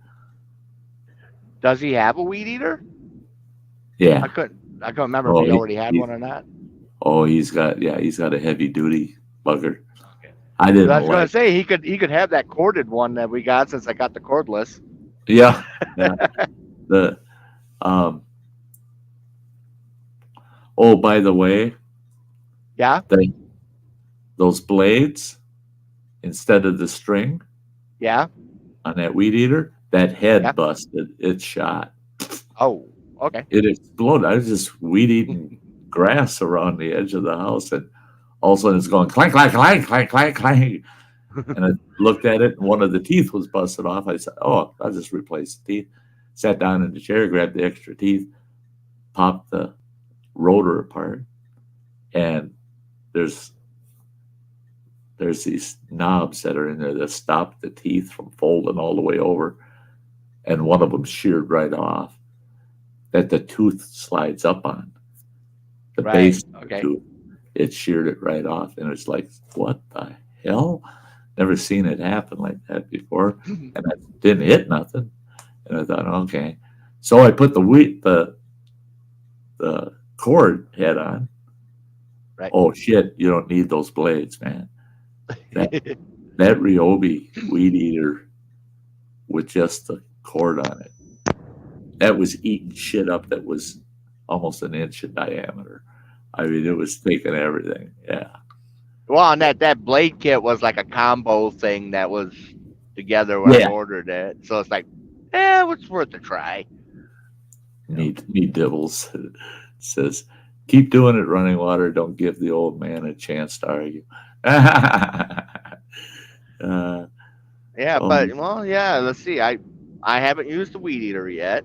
Does he have a weed eater? Yeah. I couldn't remember if he already had one or not. Oh, he's got a heavy duty bugger. Okay. I was going to say he could have that corded one that we got since I got the cordless. Yeah. Oh, by the way. Yeah. Those blades, instead of the string. Yeah. On that weed eater, that head busted. It shot. Oh, okay. It exploded. I was just weed eating grass around the edge of the house, and all of a sudden it's going clank, clank, clank, clank, clank, clank. And I looked at it, and one of the teeth was busted off. I said, oh, I'll just replace the teeth. Sat down in the chair, grabbed the extra teeth, popped the rotor apart, and there's these knobs that are in there that stop the teeth from folding all the way over, and one of them sheared right off that the tooth slides up on. The base of the tooth, it sheared it right off, and it's like, what the hell? Never seen it happen like that before, and I didn't hit nothing. And I thought, okay, so I put the cord head on. Right. Oh shit! You don't need those blades, man. That Ryobi weed eater with just the cord on it. that was eating shit up that was almost an inch in diameter. I mean, it was taking everything. Yeah. Well, and that blade kit was like a combo thing that was together when I ordered it. So it's like, it's worth a try. Me Dibbles says, keep doing it, Running Water. Don't give the old man a chance to argue. But let's see. I haven't used the weed eater yet.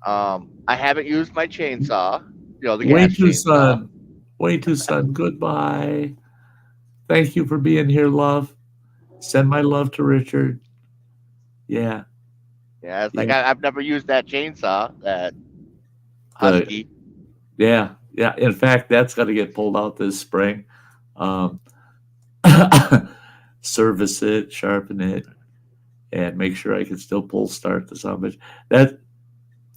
I haven't used my chainsaw. The gas chainsaw. Way too, son. Goodbye. Thank you for being here, love. Send my love to Richard. Yeah. Yeah, it's like I've never used that chainsaw, that Husky. Yeah. In fact, that's got to get pulled out this spring. Service it, sharpen it, and make sure I can still pull start the salvage. That's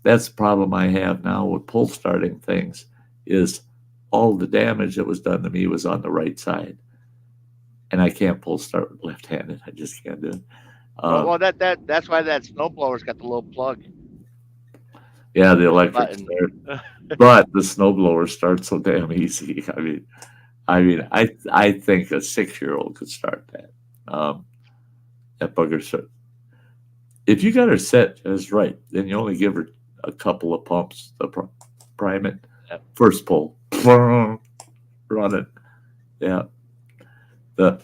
the problem I have now with pull starting things, is all the damage that was done to me was on the right side, and I can't pull start left-handed. I just can't do it. That's why that snowblower's got the little plug. Yeah, the electric start, but the snowblower starts so damn easy. I mean, I think a 6-year-old could start that. That bugger start. If you got her set just right, then you only give her a couple of pumps to prime it. First pull, run it. Yeah. But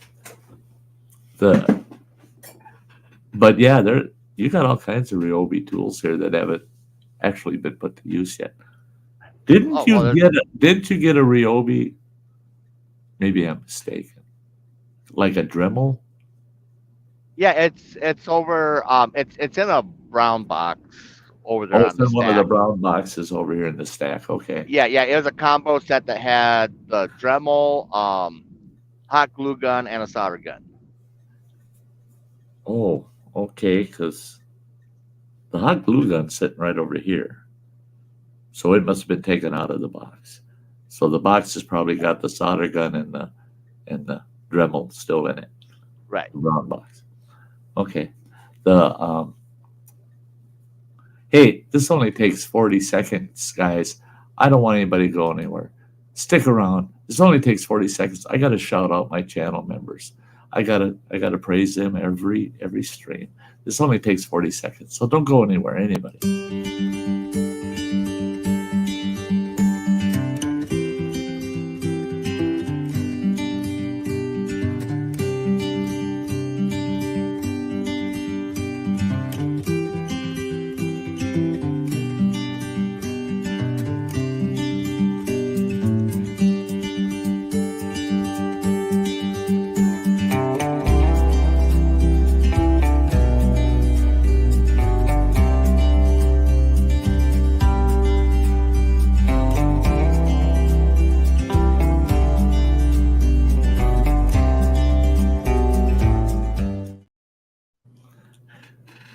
yeah, you got all kinds of Ryobi tools here that haven't actually been put to use yet. Didn't you get a Ryobi? Maybe I'm mistaken. Like a Dremel? Yeah, it's over. It's in a brown box over there. It's in one of the brown boxes over here in the stack. Okay. Yeah. It was a combo set that had the Dremel, hot glue gun, and a solder gun. Oh, okay. Because the hot glue gun's sitting right over here, so it must have been taken out of the box. So the box has probably got the solder gun and the Dremel still in it. Right. The brown box. Okay. Hey, this only takes 40 seconds, guys. I don't want anybody to go anywhere. Stick around. This only takes 40 seconds. I got to shout out my channel members. I gotta praise them every stream. This only takes 40 seconds, so don't go anywhere, anybody.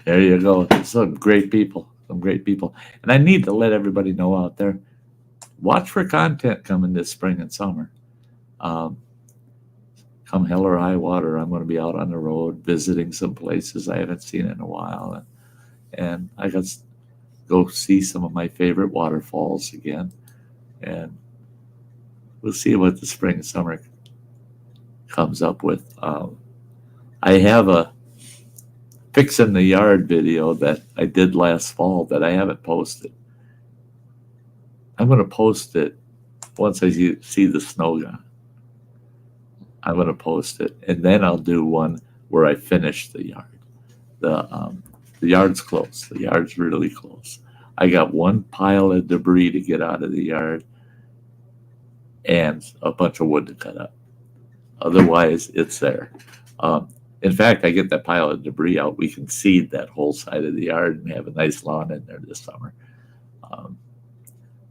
There you go. Some great people. And I need to let everybody know out there, watch for content coming this spring and summer. Come hell or high water, I'm going to be out on the road visiting some places I haven't seen in a while. And I got to go see some of my favorite waterfalls again. And we'll see what the spring and summer comes up with. I have a fixing the yard video that I did last fall that I haven't posted. I'm going to post it once I see the snow gone. I'm going to post it, and then I'll do one where I finish the yard. The yard's close. The yard's really close. I got one pile of debris to get out of the yard and a bunch of wood to cut up. Otherwise, it's there. In fact, I get that pile of debris out, we can seed that whole side of the yard and have a nice lawn in there this summer.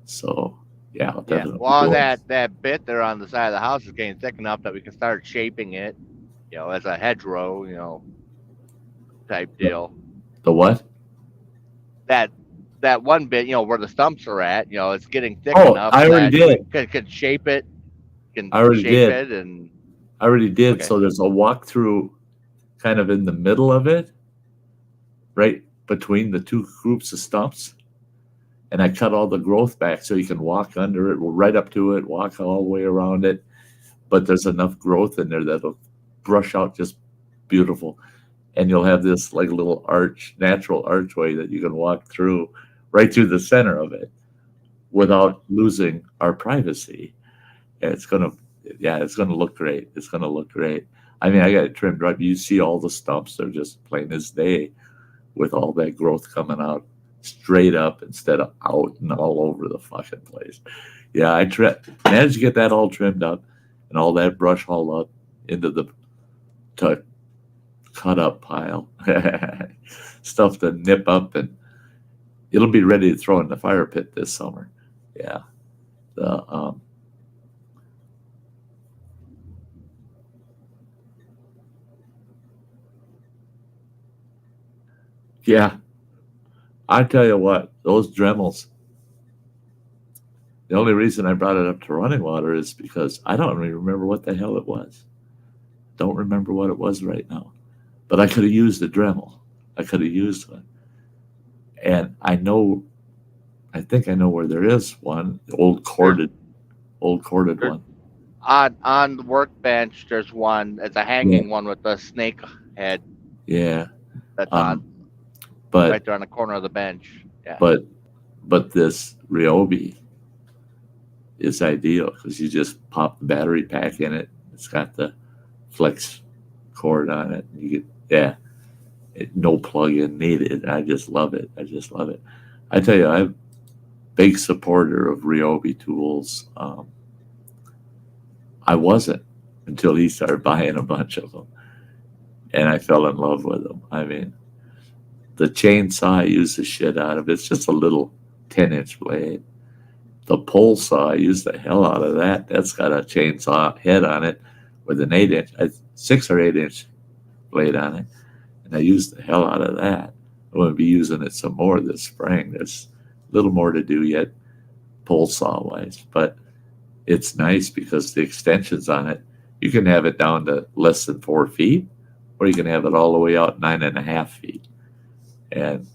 So, yeah. I'll definitely well, that bit there on the side of the house is getting thick enough that we can start shaping it, as a hedgerow, type deal. The what? That one bit, where the stumps are at, it's getting thick enough. I already did. Could shape it. I already did. I already did. Okay. So there's a walkthrough kind of in the middle of it, right between the two groups of stumps. and I cut all the growth back so you can walk under it, right up to it, walk all the way around it. But there's enough growth in there that'll brush out just beautiful. And you'll have this like little natural archway that you can walk through right through the center of it without losing our privacy. And it's gonna look great. It's gonna look great. I mean, I got it trimmed right. You see all the stumps; they're just plain as day, with all that growth coming out straight up instead of out and all over the fucking place. Yeah, I managed to get that all trimmed up and all that brush hauled up into the cut up pile. Stuff to nip up, and it'll be ready to throw in the fire pit this summer. Yeah. Yeah. I tell you what, those Dremels, the only reason I brought it up to running water is because I don't even remember what the hell it was. Don't remember what it was right now. But I could have used a Dremel. I could have used one. And I think I know where there is one, the old corded one. On the workbench, there's one. It's a hanging one with a snake head. Yeah. That's on. But right there on the corner of the bench. Yeah. But this Ryobi is ideal because you just pop the battery pack in it. It's got the flex cord on it. You get no plug-in needed. I just love it. I tell you, I'm a big supporter of Ryobi tools. I wasn't until he started buying a bunch of them, and I fell in love with them. I mean, the chainsaw I use the shit out of. It's just a little 10-inch blade. The pole saw, I use the hell out of that. That's got a chainsaw head on it with an 6 or 8-inch blade on it. And I use the hell out of that. I'm going to be using it some more this spring. There's a little more to do yet, pole saw wise. But it's nice because the extensions on it, you can have it down to less than 4 feet, or you can have it all the way out 9.5 feet. And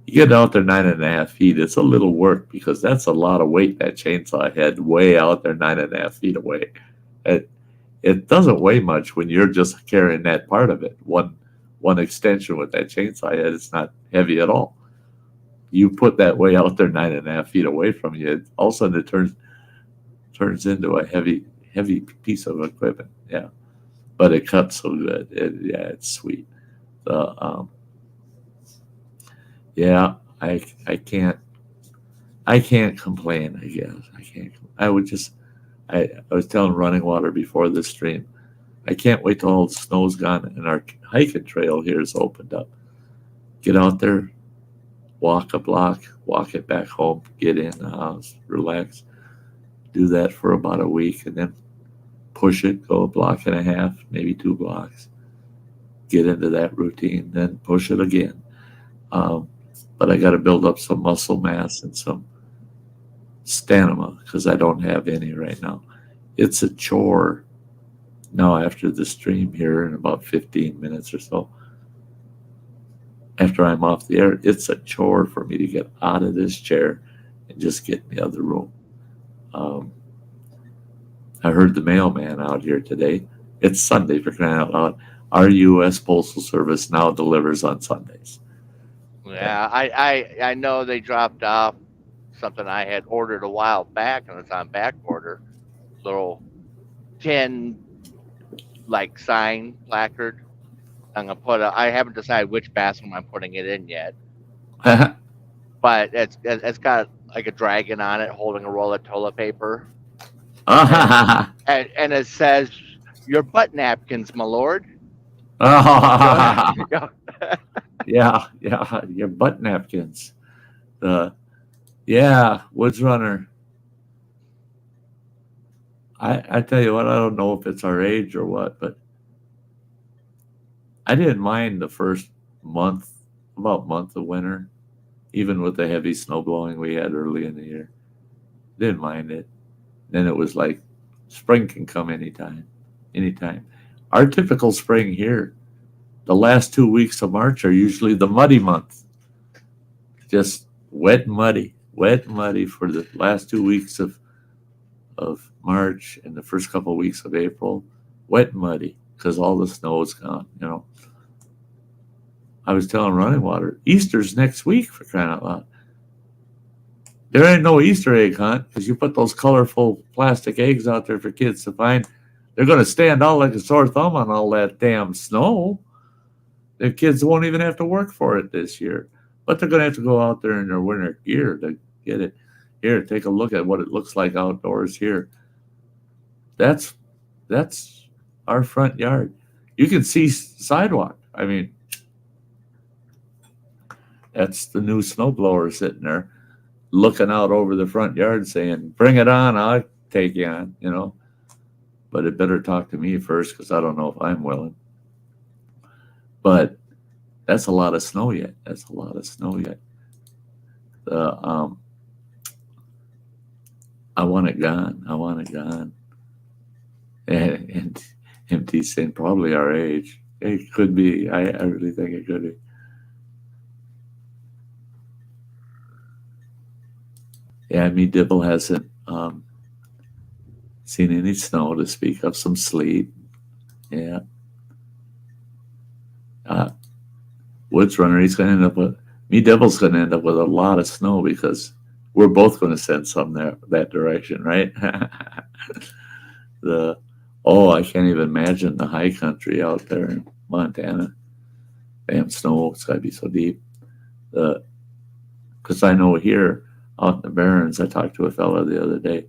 you get out there 9.5 feet, it's a little work because that's a lot of weight, that chainsaw head way out there 9.5 feet away. It doesn't weigh much when you're just carrying that part of it. One extension with that chainsaw head, it's not heavy at all. You put that way out there 9.5 feet away from you, all of a sudden it turns into a heavy piece of equipment. Yeah, but it cuts so good. It's sweet. Yeah, I can't complain, I guess. I was telling Running Water before this stream, I can't wait till all the snow's gone and our hiking trail here is opened up. Get out there, walk a block, walk it back home, get in the house, relax. Do that for about a week and then push it, go 1.5 blocks, maybe 2 blocks. Get into that routine, then push it again. But I got to build up some muscle mass and some stamina because I don't have any right now. It's a chore now after the stream here in about 15 minutes or so. After I'm off the air, it's a chore for me to get out of this chair and just get in the other room. I heard the mailman out here today. It's Sunday, for crying out loud. Our U.S. Postal Service now delivers on Sundays. Yeah, I know they dropped off something I had ordered a while back, and it's on back order. Little tin sign placard. I'm gonna I haven't decided which bathroom I'm putting it in yet. But it's got like a dragon on it holding a roll of toilet paper. And it says, "Your butt napkins, my lord." Yeah, your butt napkins. Woods Runner. I tell you what, I don't know if it's our age or what, but I didn't mind the first month of winter, even with the heavy snow blowing we had early in the year. Didn't mind it. Then it was like spring can come anytime. Our typical spring here, the last 2 weeks of March are usually the muddy month. Just wet and muddy for the last 2 weeks of March and the first couple of weeks of April. Wet and muddy because all the snow is gone. You know, I was telling Running Water, Easter's next week, for crying out loud. There ain't no Easter egg hunt because you put those colorful plastic eggs out there for kids to find. They're going to stand out like a sore thumb on all that damn snow. The kids won't even have to work for it this year. But they're going to have to go out there in their winter gear to get it. Here, take a look at what it looks like outdoors here. That's our front yard. You can see sidewalk. I mean, that's the new snowblower sitting there looking out over the front yard saying, bring it on, I'll take you on, you know. But it better talk to me first because I don't know if I'm willing. But that's a lot of snow yet. That's a lot of snow yet. I want it gone. I want it gone. And MT's saying probably our age. It could be. I really think it could be. Yeah, me Dibble hasn't seen any snow to speak of. Some sleet. Yeah. Woods Runner, he's going to end up with, me Dibble's going to end up with a lot of snow because we're both going to send some there that direction, right? I can't even imagine the high country out there in Montana. Damn snow, it's got to be so deep. Because I know here out in the Barrens, I talked to a fella the other day.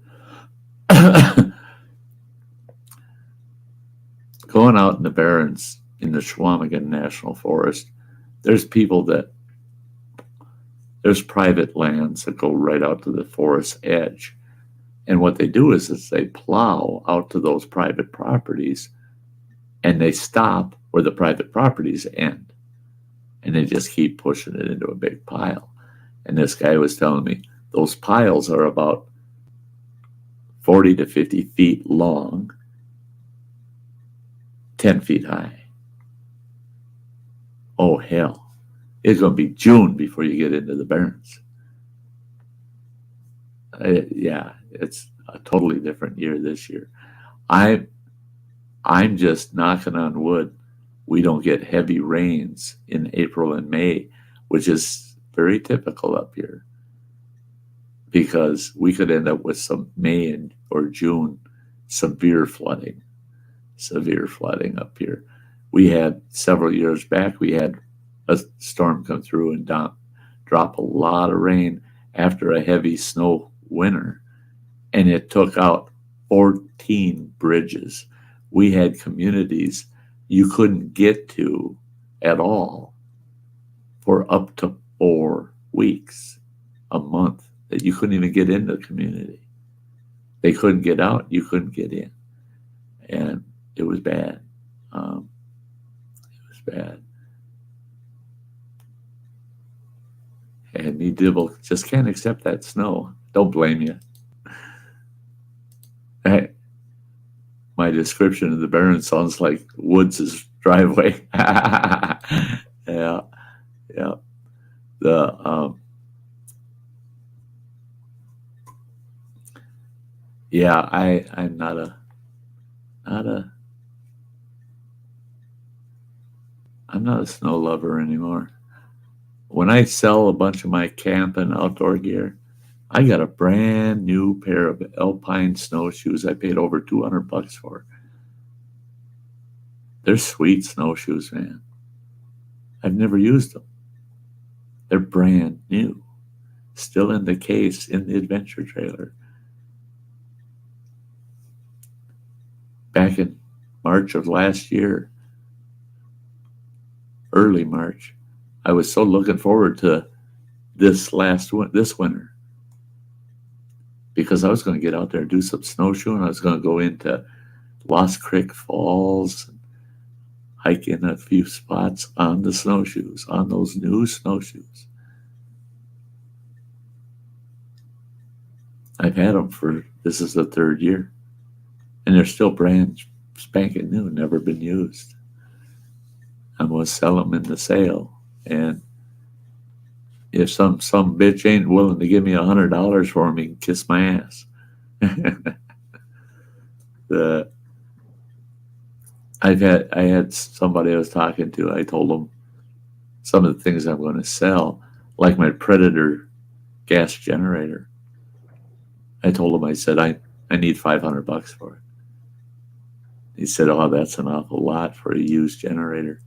Going out in the Barrens in the Chequamegon National Forest, there's private lands that go right out to the forest edge. And what they do is they plow out to those private properties and they stop where the private properties end. And they just keep pushing it into a big pile. And this guy was telling me those piles are about 40 to 50 feet long, 10 feet high. Oh, hell. It's going to be June before you get into the Barrens. It's a totally different year this year. I'm just knocking on wood. We don't get heavy rains in April and May, which is very typical up here. Because we could end up with some May or June severe flooding up here. We had several years back, we had a storm come through and drop a lot of rain after a heavy snow winter, and it took out 14 bridges. We had communities you couldn't get to at all for up to 4 weeks, a month, that you couldn't even get into the community. They couldn't get out, you couldn't get in. And it was bad. It was bad. And me Dibble just can't accept that snow. Don't blame you. Hey, my description of the Barrens sounds like Woods' driveway. Yeah. I'm not a snow lover anymore. When I sell a bunch of my camp and outdoor gear, I got a brand new pair of alpine snowshoes I paid over $200 for. They're sweet snowshoes, man. I've never used them. They're brand new. Still in the case in the adventure trailer. Back in March of last year, early March, I was so looking forward to this winter because I was going to get out there and do some snowshoeing. I was going to go into Lost Creek Falls, and hike in a few spots on the snowshoes, on those new snowshoes. I've had them this is the 3rd year, and they're still brand spanking new, never been used. I'm going to sell them in the sale. And if some bitch ain't willing to give me $100 for him, he can kiss my ass. I had somebody I was talking to. I told them some of the things I'm going to sell, like my Predator gas generator. I told him, I said, I need $500 for it. He said, oh, that's an awful lot for a used generator.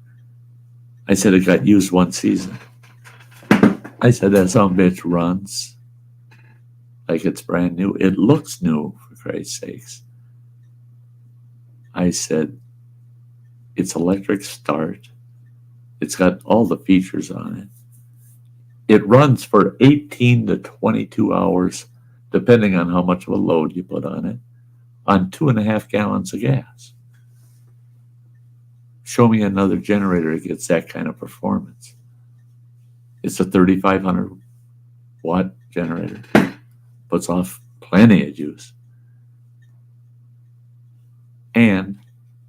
I said, it got used one season. I said, that some bitch runs like it's brand new. It looks new, for Christ's sakes. I said, it's electric start. It's got all the features on it. It runs for 18 to 22 hours, depending on how much of a load you put on it, on 2.5 gallons of gas. Show me another generator that gets that kind of performance. It's a 3,500 watt generator. Puts off plenty of juice. And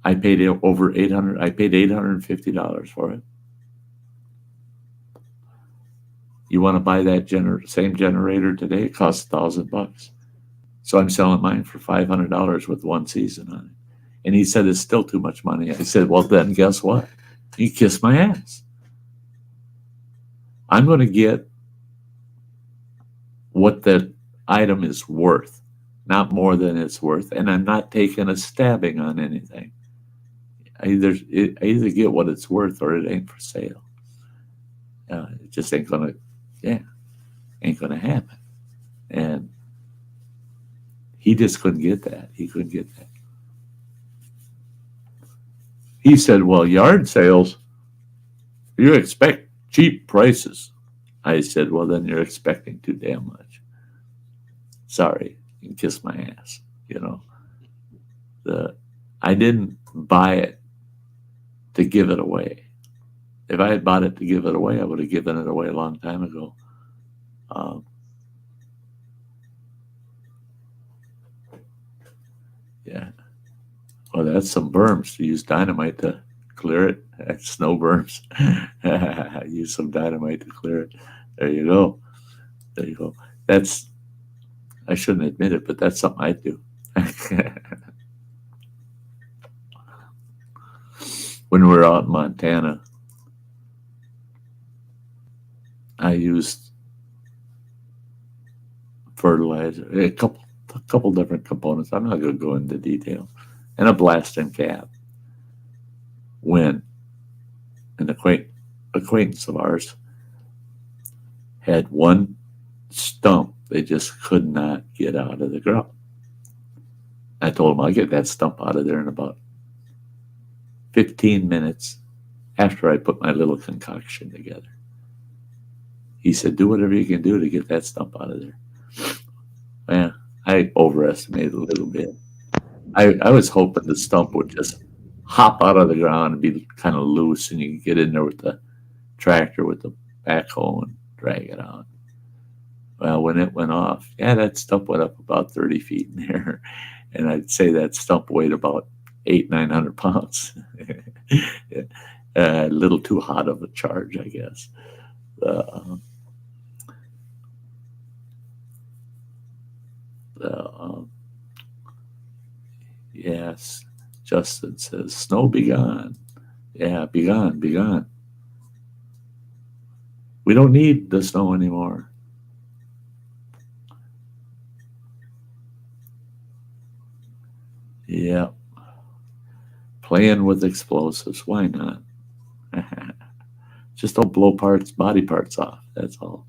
I paid over $800. I paid $850 for it. You want to buy that same generator today? It costs $1,000. So I'm selling mine for $500 with one season on it. And he said, it's still too much money. I said, well, then guess what? You kiss my ass. I'm going to get what that item is worth, not more than it's worth. And I'm not taking a stabbing on anything. I either get what it's worth or it ain't for sale. It just ain't going to, ain't going to happen. And he just couldn't get that. He couldn't get that. He said, well, yard sales, you expect cheap prices. I said, well, then you're expecting too damn much. Sorry, you can kiss my ass. You know, I didn't buy it to give it away. If I had bought it to give it away, I would have given it away a long time ago. Yeah. Well, that's some berms. To use dynamite to clear it. That's snow berms. Use some dynamite to clear it. There you go. There you go. I shouldn't admit it, but that's something I do. When we were out in Montana, I used fertilizer, a couple different components. I'm not going to go into detail. And a blasting cap. When an acquaintance of ours had one stump they just could not get out of the ground. I told him I'll get that stump out of there in about 15 minutes after I put my little concoction together. He said, do whatever you can do to get that stump out of there. Yeah, I overestimated a little bit. I was hoping the stump would just hop out of the ground and be kind of loose, and you could get in there with the tractor with the backhoe and drag it out. Well, when it went off, that stump went up about 30 feet in there, and I'd say that stump weighed about 800-900 pounds. A little too hot of a charge, I guess. Yes, Justin says, snow be gone. Yeah, be gone, be gone. We don't need the snow anymore. Yeah. Playing with explosives. Why not? Just don't blow body parts off. That's all.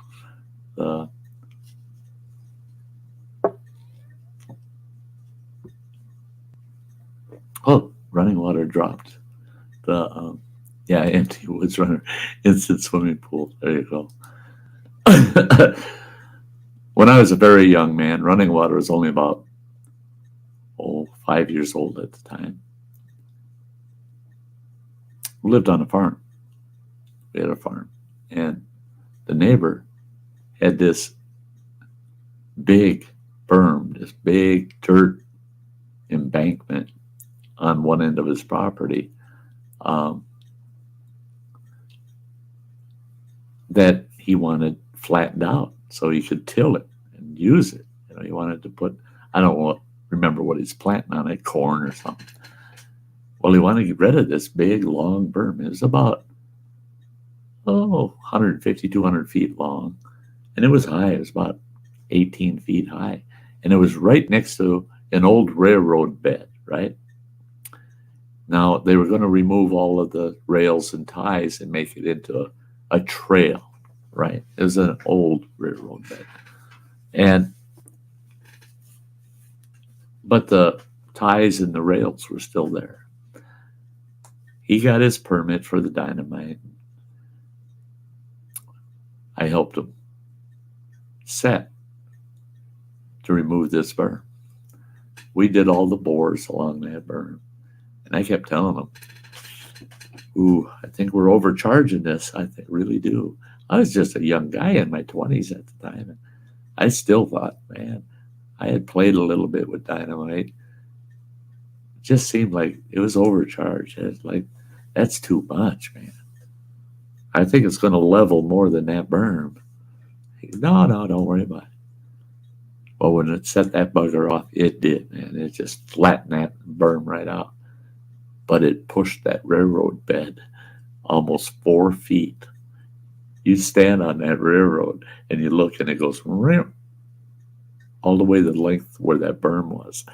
Oh, running water dropped. Empty woods runner, instant swimming pool. There you go. When I was a very young man, running water was only about 5 years old at the time. We lived on a farm. We had a farm, and the neighbor had this big berm, this big dirt embankment on one end of his property that he wanted flattened out so he could till it and use it. He wanted to put, I don't remember what he's planting on it, corn or something. Well, he wanted to get rid of this big, long berm. It was about, 150, 200 feet long. And it was high. It was about 18 feet high. And it was right next to an old railroad bed, right? Now, they were going to remove all of the rails and ties and make it into a trail, right? It was an old railroad bed. But the ties and the rails were still there. He got his permit for the dynamite. I helped him set to remove this berm. We did all the bores along that berm. And I kept telling him, I think we're overcharging this. I really do. I was just a young guy in my 20s at the time. And I still thought, man, I had played a little bit with dynamite. It just seemed like it was overcharged. It's like, that's too much, man. I think it's going to level more than that berm. No, don't worry about it. Well, when it set that bugger off, it did, man. It just flattened that berm right out. But it pushed that railroad bed almost 4 feet. You stand on that railroad and you look and it goes all the way the length where that berm was.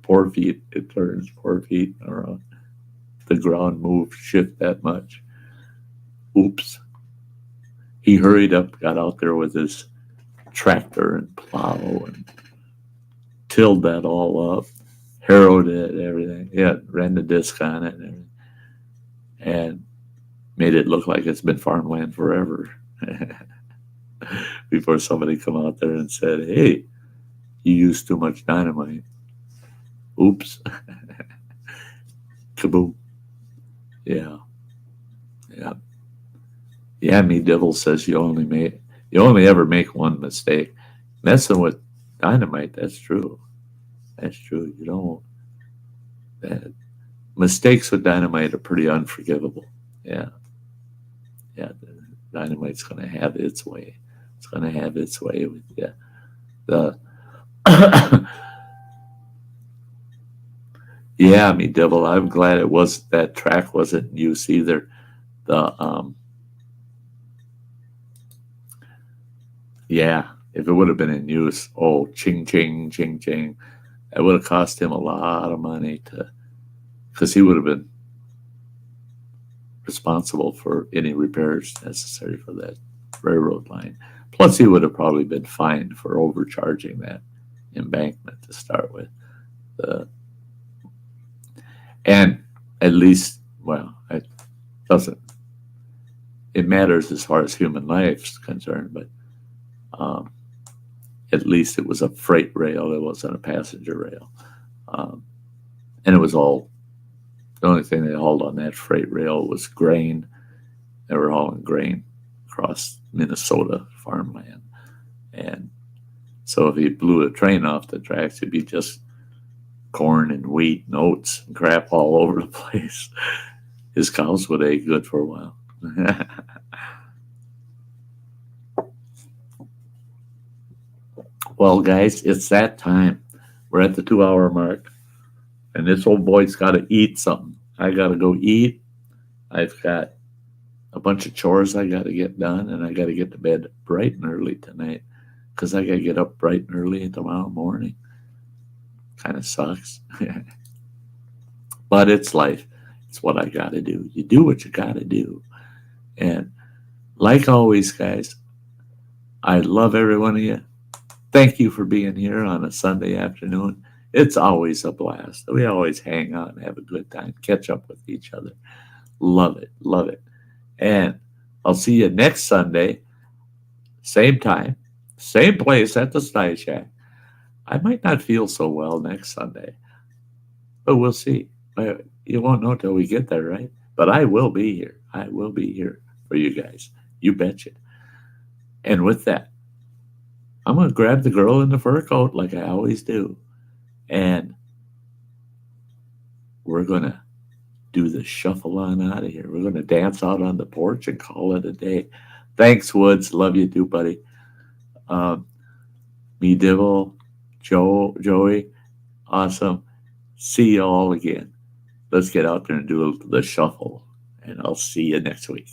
4 feet, it turns 4 feet around. The ground moved, shift that much. Oops. He hurried up, got out there with his tractor and plow and tilled that all up, harrowed it, everything. Yeah, ran the disc on it and everything. And made it look like it's been farmland forever. Before somebody come out there and said, hey, you used too much dynamite. Oops. Kaboom. Yeah. Me Devil says you only ever make one mistake. Messing with dynamite, that's true. You don't. Mistakes with dynamite are pretty unforgivable. Yeah. Dynamite's going to have its way. It's going to have its way with you. Me Devil. I'm glad that track wasn't in use either. If it would have been in use, ching, ching, ching, ching, it would have cost him a lot of money because he would have been responsible for any repairs necessary for that railroad line. Plus, he would have probably been fined for overcharging that embankment to start with. And at least, it matters as far as human life is concerned, but at least it was a freight rail. It wasn't a passenger rail. And it was the only thing they hauled on that freight rail was grain. They were hauling grain across Minnesota farmland. And so if he blew a train off the tracks, it'd be just corn and wheat and oats and crap all over the place. His cows would ate good for a while. Well, guys, it's that time. We're at the 2-hour mark. And this old boy's got to eat something. I got to go eat. I've got a bunch of chores I got to get done. And I got to get to bed bright and early tonight. Because I got to get up bright and early tomorrow morning. Kind of sucks. But it's life. It's what I got to do. You do what you got to do. And like always, guys, I love every one of you. Thank you for being here on a Sunday afternoon. It's always a blast. We always hang out and have a good time, catch up with each other. Love it. And I'll see you next Sunday, same time, same place at the Sty Shack. I might not feel so well next Sunday, but we'll see. You won't know till we get there, right? But I will be here. I will be here for you guys. You betcha. And with that, I'm going to grab the girl in the fur coat like I always do. And we're going to do the shuffle on out of here. We're going to dance out on the porch and call it a day. Thanks, Woods. Love you too, buddy. Me Dibble, Joey, awesome. See you all again. Let's get out there and do the shuffle, and I'll see you next week.